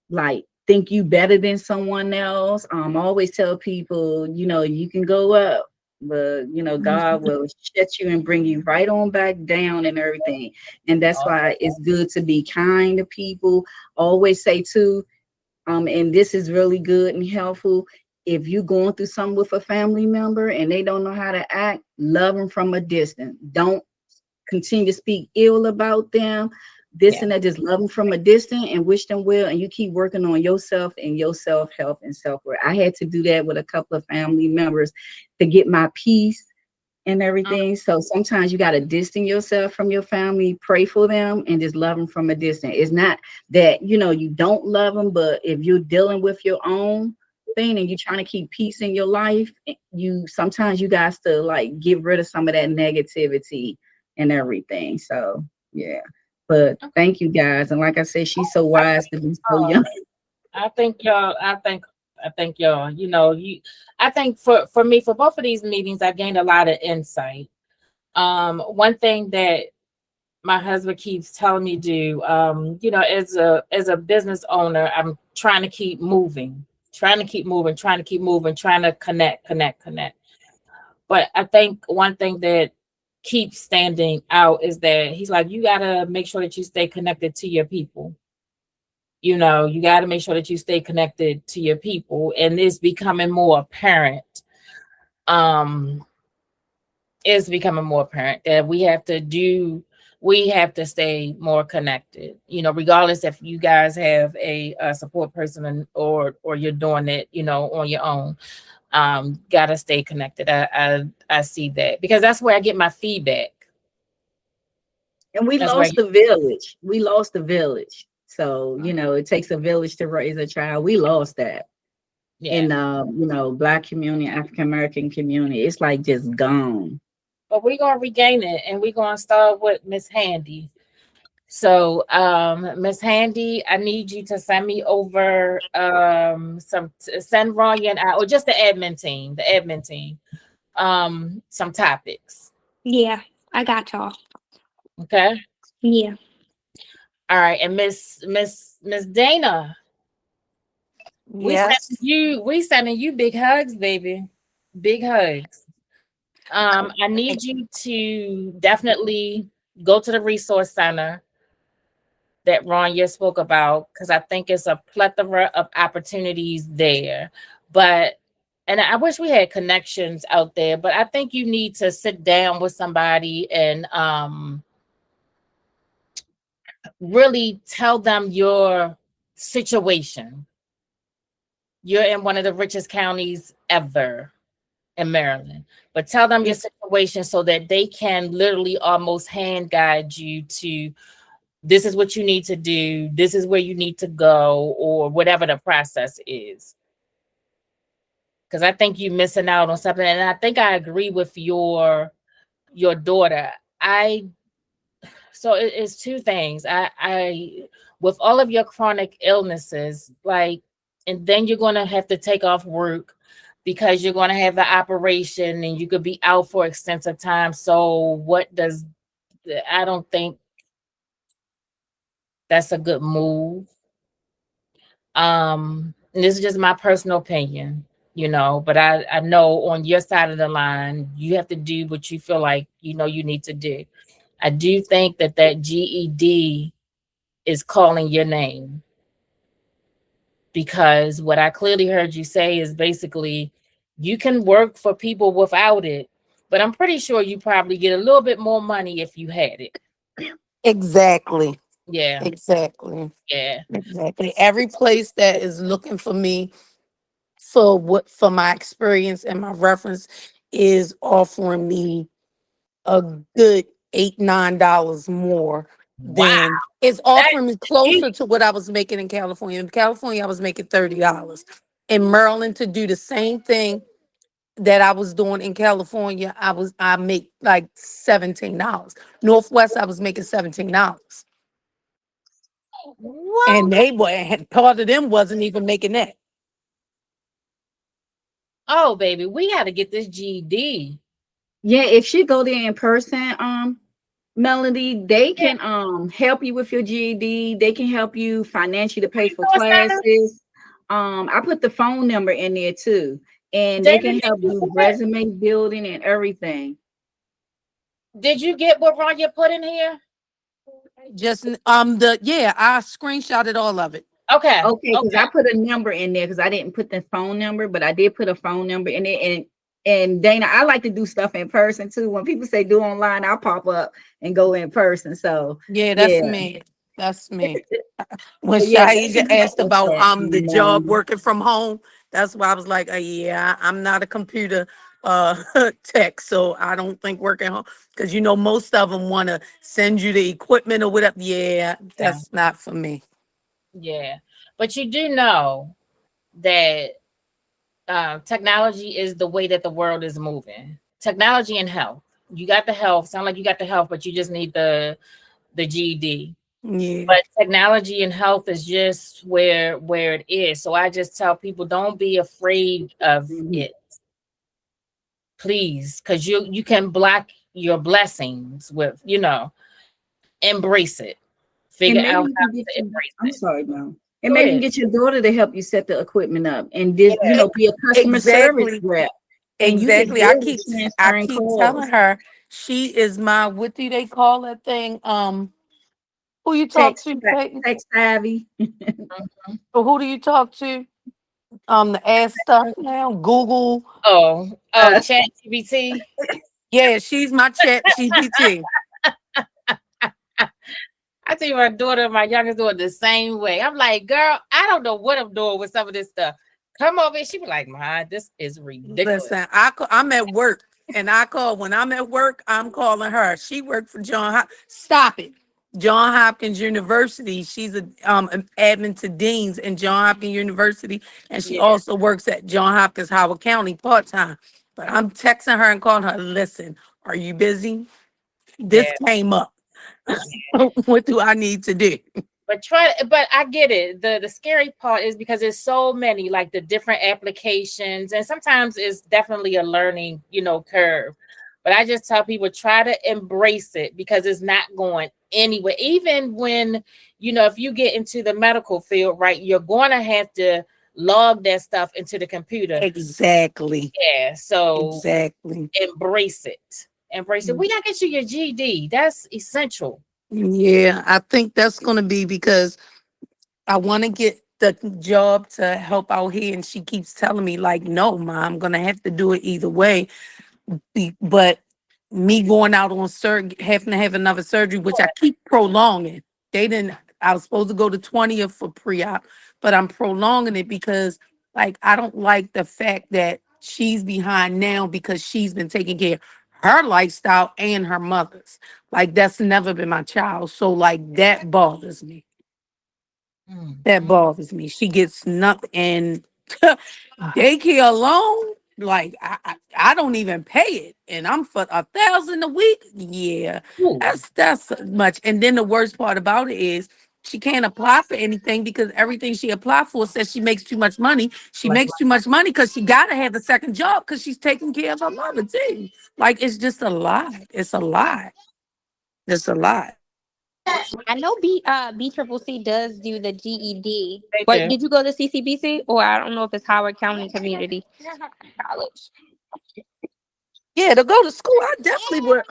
like think you better than someone else. I always tell people, you can go up, but God will shut you and bring you right on back down and everything. And that's why it's good to be kind to people. Always say too, and this is really good and helpful. If you're going through something with a family member and they don't know how to act, love them from a distance. Don't continue to speak ill about them, this and that. Just love them from a distance and wish them well, and you keep working on yourself and your self-help and self-worth. I had to do that with a couple of family members to get my peace and everything. So sometimes you got to distance yourself from your family, pray for them, and just love them from a distance. It's not that you don't love them, but if you're dealing with your own thing and you're trying to keep peace in your life, you sometimes you guys to like get rid of some of that negativity and everything. So yeah. But thank you guys. And like I said, she's so wise to be so young. I think y'all, I think y'all, I think for me, for both of these meetings, I gained a lot of insight. One thing that my husband keeps telling me to do, as a business owner, I'm trying to keep moving, trying to keep moving, trying to keep moving, trying to connect. But I think one thing that keeps standing out is that he's like, you gotta make sure that you stay connected to your people. You got to make sure that you stay connected to your people, and it's becoming more apparent. Um, it's becoming more apparent that we have to stay more connected. Regardless if you guys have a support person or you're doing it, on your own. Gotta stay connected. I see that because that's where I get my feedback. And we That's where lost the village. We lost the village. So, it takes a village to raise a child. We lost that in Black community, African American community. It's like just gone. But we're gonna regain it, and we're gonna start with Miss Handy. So, Miss Handy, I need you to send me over send Ronnie and I, or just the admin team, some topics. Yeah, I got y'all. Okay. Yeah. All right, and Miss Dana, Yes. we sending you big hugs, baby. Big hugs. I need you to definitely go to the resource center that Ron spoke about, because I think it's a plethora of opportunities there. And I wish we had connections out there, but I think you need to sit down with somebody and really tell them your situation. You're in one of the richest counties ever in Maryland, but tell them your situation so that they can literally almost hand guide you to, this is what you need to do, this is where you need to go, or whatever the process is. Because I think you're missing out on something. And I think I agree with your daughter. So it's two things. I with all of your chronic illnesses, like, and then you're going to have to take off work because you're going to have the operation and you could be out for extensive time. So I don't think that's a good move. And this is just my personal opinion, but I know on your side of the line, you have to do what you feel like, you need to do. I do think that GED is calling your name, because what I clearly heard you say is basically you can work for people without it, but I'm pretty sure you probably get a little bit more money if you had it. Exactly. Yeah, Exactly. yeah. Exactly. Every place that is looking for me for my experience and my reference is offering me a good $8, $9 more Wow, than it's that's offering me cheap. closer to what I was making in California. In California, I was making $30. In Maryland, to do the same thing that I was doing in California, I make like $17. Northwest, I was making $17. What? And they were and part of them wasn't even making that. Oh, baby, we got to get this GD. Yeah, if she go there in person, Melody, they Yeah. can help you with your GED. They can help you financially to pay for You know something? classes. I put the phone number in there too, and they David, can help do resume building and everything. did you get what Rania put in here? Just I screenshotted all of it. Okay, Okay, because okay. I put a number in there because I didn't put the phone number, but I did put a phone number in there. And Dana, I like to do stuff in person too. When people say do online, I'll pop up and go in person. So Yeah, yeah, that's me. That's me. When but yeah, they Shaija can help asked with about that, the job Melody. working from home, that's why I was like, yeah, I'm not a computer uh tech, so I don't think working home because most of them want to send you the equipment or whatever. Yeah, Yeah, that's not for me. yeah. But you do know that technology is the way that the world is moving. Technology and health. You got the health. Sound like you got the health, but you just need the GD. Yeah. But technology and health is just where it is. So I just tell people don't be afraid of Mhm. it, please, because you can block your blessings with embrace it. Figure And maybe out you how can get to you. embrace I'm it. sorry, Mel. And Go maybe you ahead. can get your daughter to help you set the equipment up, and Yeah, this, be a customer service Exactly. rep, and you get Exactly. good with I transferring keep telling calls. her she is my, what do they call that thing? Who you talk Text, to, Peyton? text savvy. mhm. Or who do you talk to? The ass stuff now, Google. Oh, Uh, Chat GBT. Yeah, she's my chat GPT. I think my daughter and my youngest doing the same way. I'm like, girl, I don't know what I'm doing with some of this stuff. Come over here. She be like, Ma, this is ridiculous. Listen, I'm at work, and I call when I'm at work. I'm calling her. She worked for Stop it. John Hopkins University. She's an admin to deans in John Hopkins University, and she Yeah, also works at John Hopkins Howard County part time. But I'm texting her and calling her. Listen, are you busy? This yeah. came up. What do I need to do? But I get it. The scary part is because there's so many like the different applications, and sometimes it's definitely a learning, curve. But I just tell people try to embrace it because it's not going anywhere. Even when, if you get into the medical field, right, you're going to have to log that stuff into the computer. Exactly. Yeah. So Exactly. embrace it. Embrace it. We gotta get you your GD. That's essential. Yeah, I think that's going to be because I want to get the job to help out here. And she keeps telling me, like, no, ma, I'm going to have to do it either way. But me going out on surgery, having to have another surgery, which I keep prolonging. I was supposed to go to 20th for pre-op, but I'm prolonging it because, like, I don't like the fact that she's behind now because she's been taking care of her lifestyle and her mother's. Like, that's never been my child. So, like, that bothers me. That Mhm. bothers me. She gets nothing. And daycare alone, like I don't even pay it, and I'm for 1,000 a week. Yeah, Ooh, that's much. And then the worst part about it is she can't apply for anything because everything she applied for says she makes too much money. She right. makes too much money because she gotta have a second job because she's taking care of her mother too. Like it's just a lot. It's a lot. It's a lot. I know B Triple C does do the GED. They But do. did you go to CCBC or I don't know if it's Howard County Community College? Yeah, to go to school, I definitely would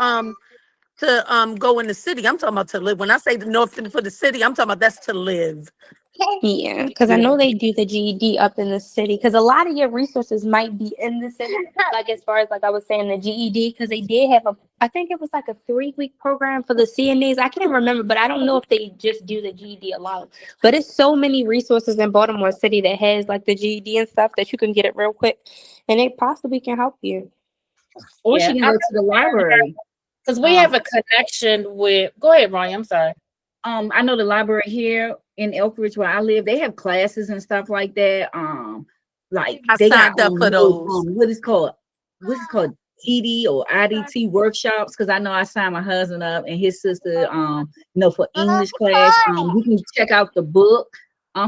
to go in the city. I'm talking about to live. When I say the north for the city, I'm talking about that's to live. Yeah, because I Yeah. know they do the GED up in the city. Because a lot of your resources might be in the city. Like as far as like I was saying, the GED, because they did have a, I think it was like a 3-week program for the CNAs. I can't remember, but I don't know if they just do the GED alone. But it's so many resources in Baltimore City that has like the GED and stuff that you can get it real quick, and it possibly can help you. Or Yeah. she can go to the library. Because we Um, have a connection with, go ahead, Ronnie. I'm sorry. I know the library here in Elkridge where I live, they have classes and stuff like that. Like I they got signed up for those, those. what's it called ED or IDT workshops. Because I know I signed my husband up and his sister, for English class. You can check out the book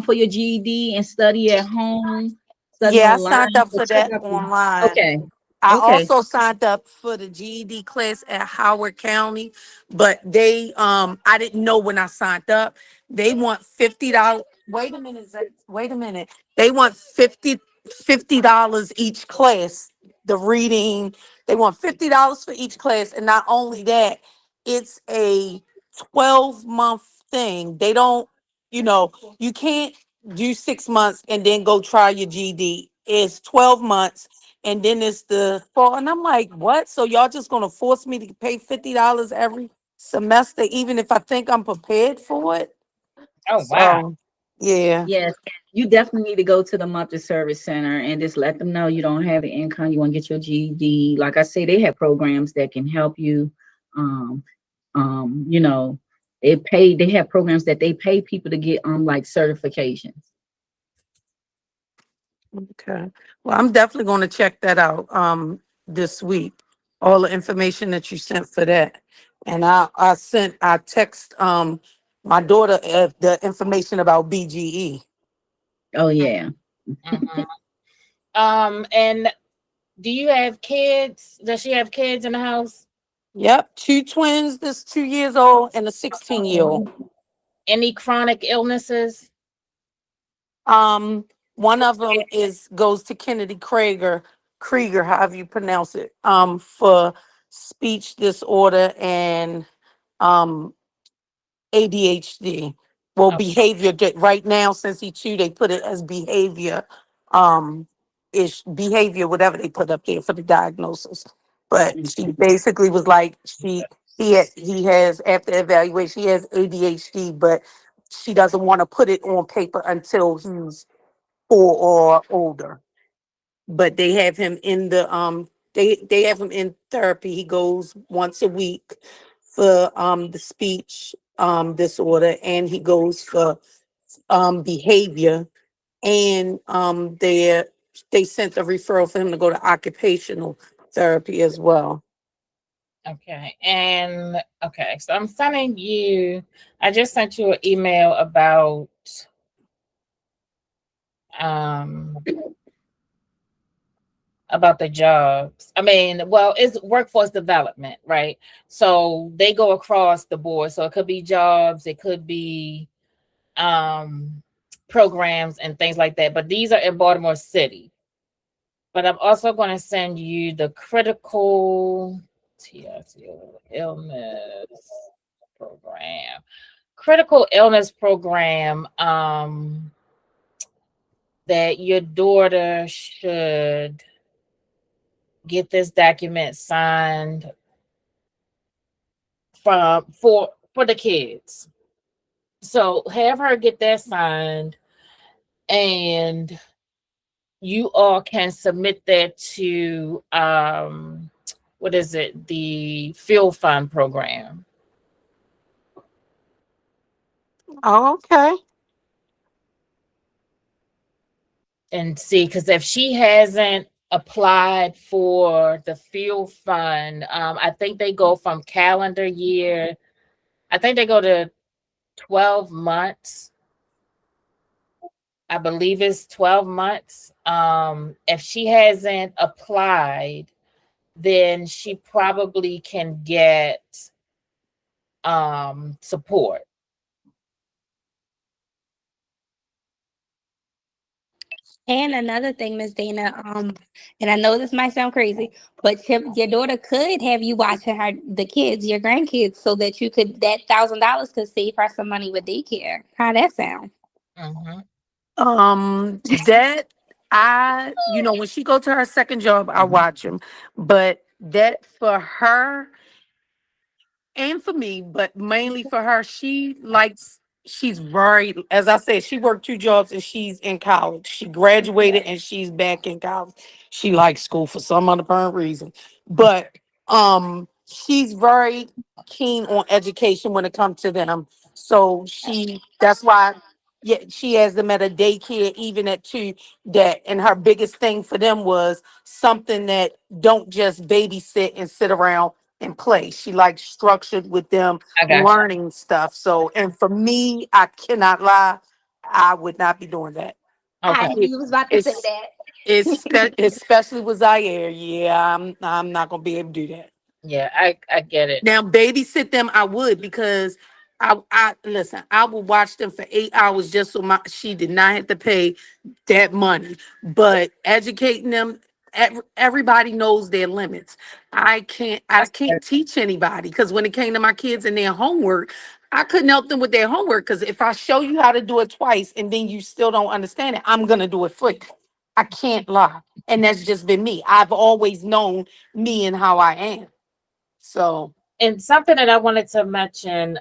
for your GED and study at home, study Yeah, I online. signed up But for check that out online. okay, I okay. also signed up for the GED class at Howard County, but they I didn't know when I signed up. They want $50. Wait a minute, Zach. Wait a minute. They want $50 each class. The reading, they want $50 for each class. And not only that, it's a 12-month thing. They don't, you can't do 6 months and then go try your GED. It's 12 months and then it's the fall. And I'm like, what? So y'all just gonna force me to pay $50 every semester, even if I think I'm prepared for it? Oh, wow. So yeah. Yes, you definitely need to go to the monthly service center and just let them know you don't have the income, you want to get your GED. Like I say, they have programs that can help you. Um, um, you know, they have programs that they pay people to get like certifications. Okay. Well, I'm definitely gonna check that out this week. All the information that you sent for that. And I text my daughter the information about BGE. Oh yeah. Mhm. And do you have kids? Does she have kids in the house? Yep, two twins, this 2 years old and a 16-year-old. Any chronic illnesses? Um, one of them goes to Kennedy Krieger, however you pronounce it, for speech disorder and um ADHD. Well, Okay. behavior. Right now, since he two, they put it as behavior, ish behavior, whatever they put up there for the diagnosis. But she basically was like he has after evaluation he has ADHD, but she doesn't want to put it on paper until he's 4 or older. But they have him in the they have him in therapy. He goes once a week for the speech disorder, and he goes for behavior, and they sent a referral for him to go to occupational therapy as well. Okay. And okay, so I'm sending you, I just sent you an email um about the jobs. I mean, well, it's workforce development, right? So they go across the board. So it could be jobs, it could be um programs and things like that. But these are in Baltimore City. But I'm also going to send you the critical illness program. Critical illness program that your daughter should get this document signed for the kids. So have her get that signed, and you all can submit that to what is it, the field fund program, Oh, okay. and see, because if she hasn't applied for the field fund, I think they go from calendar year, I think they go to 12 months. I believe it's 12 months. If she hasn't applied, then she probably can get support. And another thing, Miss Dana, and I know this might sound crazy, but your daughter could have you watching the kids, your grandkids, so that that $1,000 could save her some money with daycare. How that sound? Mm-hmm. That when she go to her second job, I watch him. But that for her and for me, but mainly for her, she's very, as I said, she worked two jobs and she's in college. She graduated and she's back in college. She likes school for some apparent reason. But she's very keen on education when it comes to them. So that's why, yeah, she has them at a daycare even at 2, that, and her biggest thing for them was something that don't just babysit and sit around and play. She likes structured with them I got you. learning stuff. So, and for me, I cannot lie, I would not be doing that. I Okay. knew It, you was about to say it's that. especially with Zaire. Yeah, I'm not gonna be able to do that. Yeah, I get it. Now, babysit them, I would, because I listen. I would watch them for 8 hours just so she did not have to pay that money. But educating them, everybody knows their limits. I That's can't fair. teach anybody, because when it came to my kids and their homework, I couldn't help them with their homework, because if I show you how to do it twice and then you still don't understand it, I'm gonna do it for you. I can't lie, and that's just been me. I've always known me and how I am. So. And something that I wanted to mention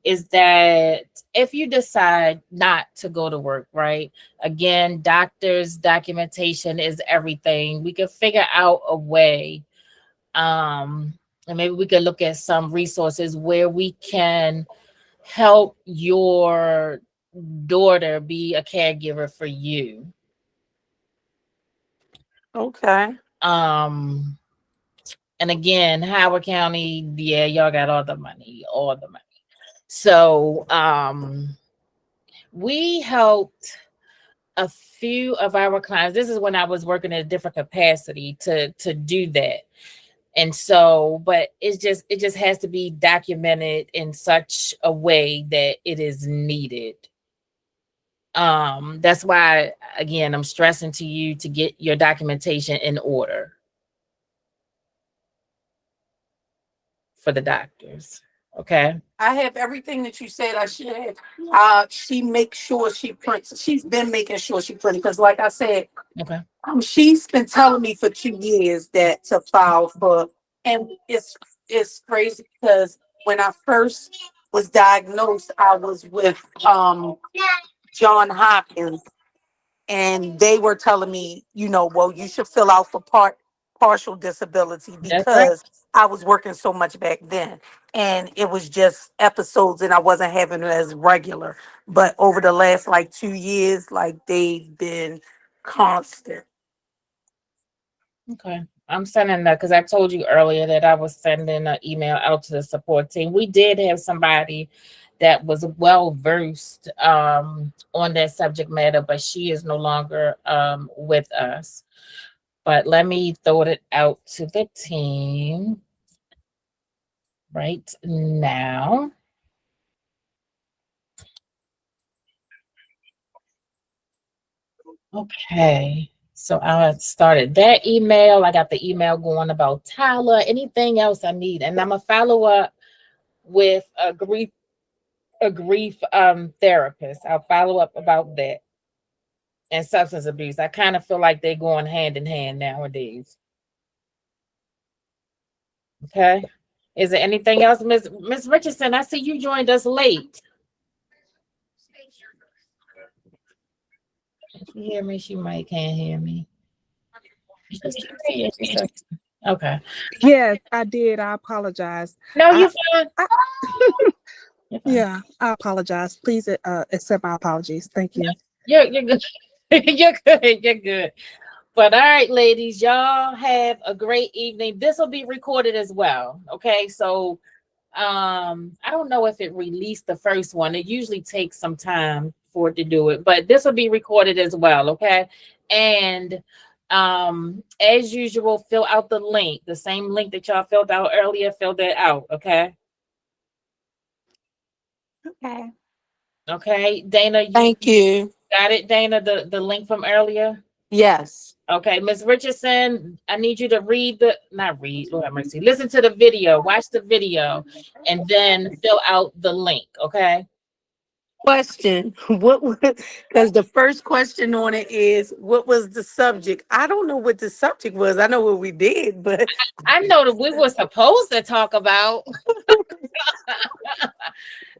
is that if you decide not to go to work, right? Again, doctors' documentation is everything. We can figure out a way, and maybe we could look at some resources where we can help your daughter be a caregiver for you. Okay. Um, and again, Howard County, yeah, y'all got all the money, all the money. So we helped a few of our clients. This is when I was working in a different capacity to do that. And so, but it just has to be documented in such a way that it is needed. That's why again I'm stressing to you to get your documentation in order for the doctors. Okay. I have everything that you said I should have. She makes sure she prints. She's been making sure she prints, because, like I said, Okay. she's been telling me for 2 years that to file for, and it's crazy because when I first was diagnosed, I was with John Hopkins, and they were telling me, well, you should fill out for partial disability, That's right. because I was working so much back then, and it was just episodes and I wasn't having it as regular. But over the last like 2 years, like, they've been constant. Okay. I'm sending that because I told you earlier that I was sending an email out to the support team. We did have somebody that was well versed on that subject matter, but she is no longer with us. But let me throw it out to the team right now. Okay. So I started that email. I got the email going about Tyler. Anything else I need, and I'm gonna follow up with a grief therapist. I'll follow up about that and substance abuse. I kind of feel like they're going hand in hand nowadays. Okay. Is there anything else, Miss Richardson? I see you joined us late. Can you hear me? She might can't hear me. Okay. Yes, I did. I apologize. No, I, you fine. I You're fine. yeah, I apologize. Please accept my apologies. Thank you. You're good. You're good. You're good. But all right, ladies, y'all have a great evening. This will be recorded as well. Okay. So I don't know if it released the first one. It usually takes some time for it to do it, but this will be recorded as well. Okay. And as usual, fill out the link, the same link that y'all filled out earlier, fill that out. Okay. Okay. Okay. Dana, you Thank you. got it, Dana, the link from earlier. Yes. Okay, Miss Richardson, I need you to not read, Lord have mercy, listen to the video, watch the video, and then fill out the link, okay? Question. What was, because the first question on it is, what was the subject? I don't know what the subject was. I know what we did, but I know that we were supposed to talk about.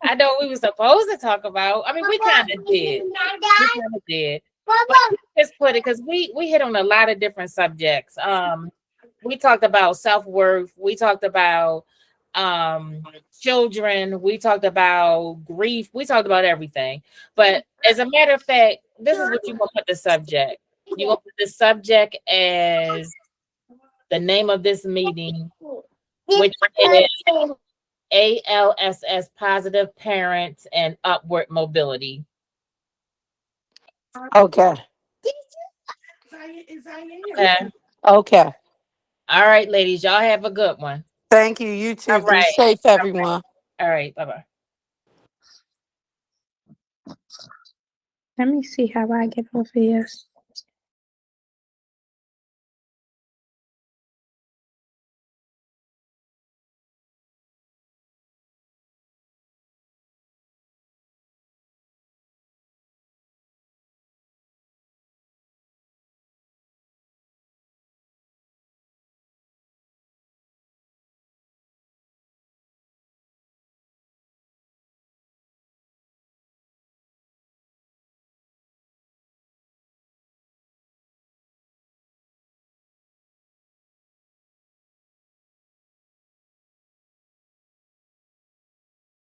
I know we were supposed to talk about. I mean, we kind of did. We kind of did. But just put it because we hit on a lot of different subjects. We talked about self-worth. We talked about children. We talked about grief. We talked about everything. But as a matter of fact, this is what you want to put the subject. You want to put the subject as the name of this meeting, which is ALSS, positive parents and upward mobility. okay. Okay. Okay. All right, ladies, y'all have a good one. Thank you. You too. All Be right. safe, everyone. All right. Bye-bye. Let me see how I get off of this.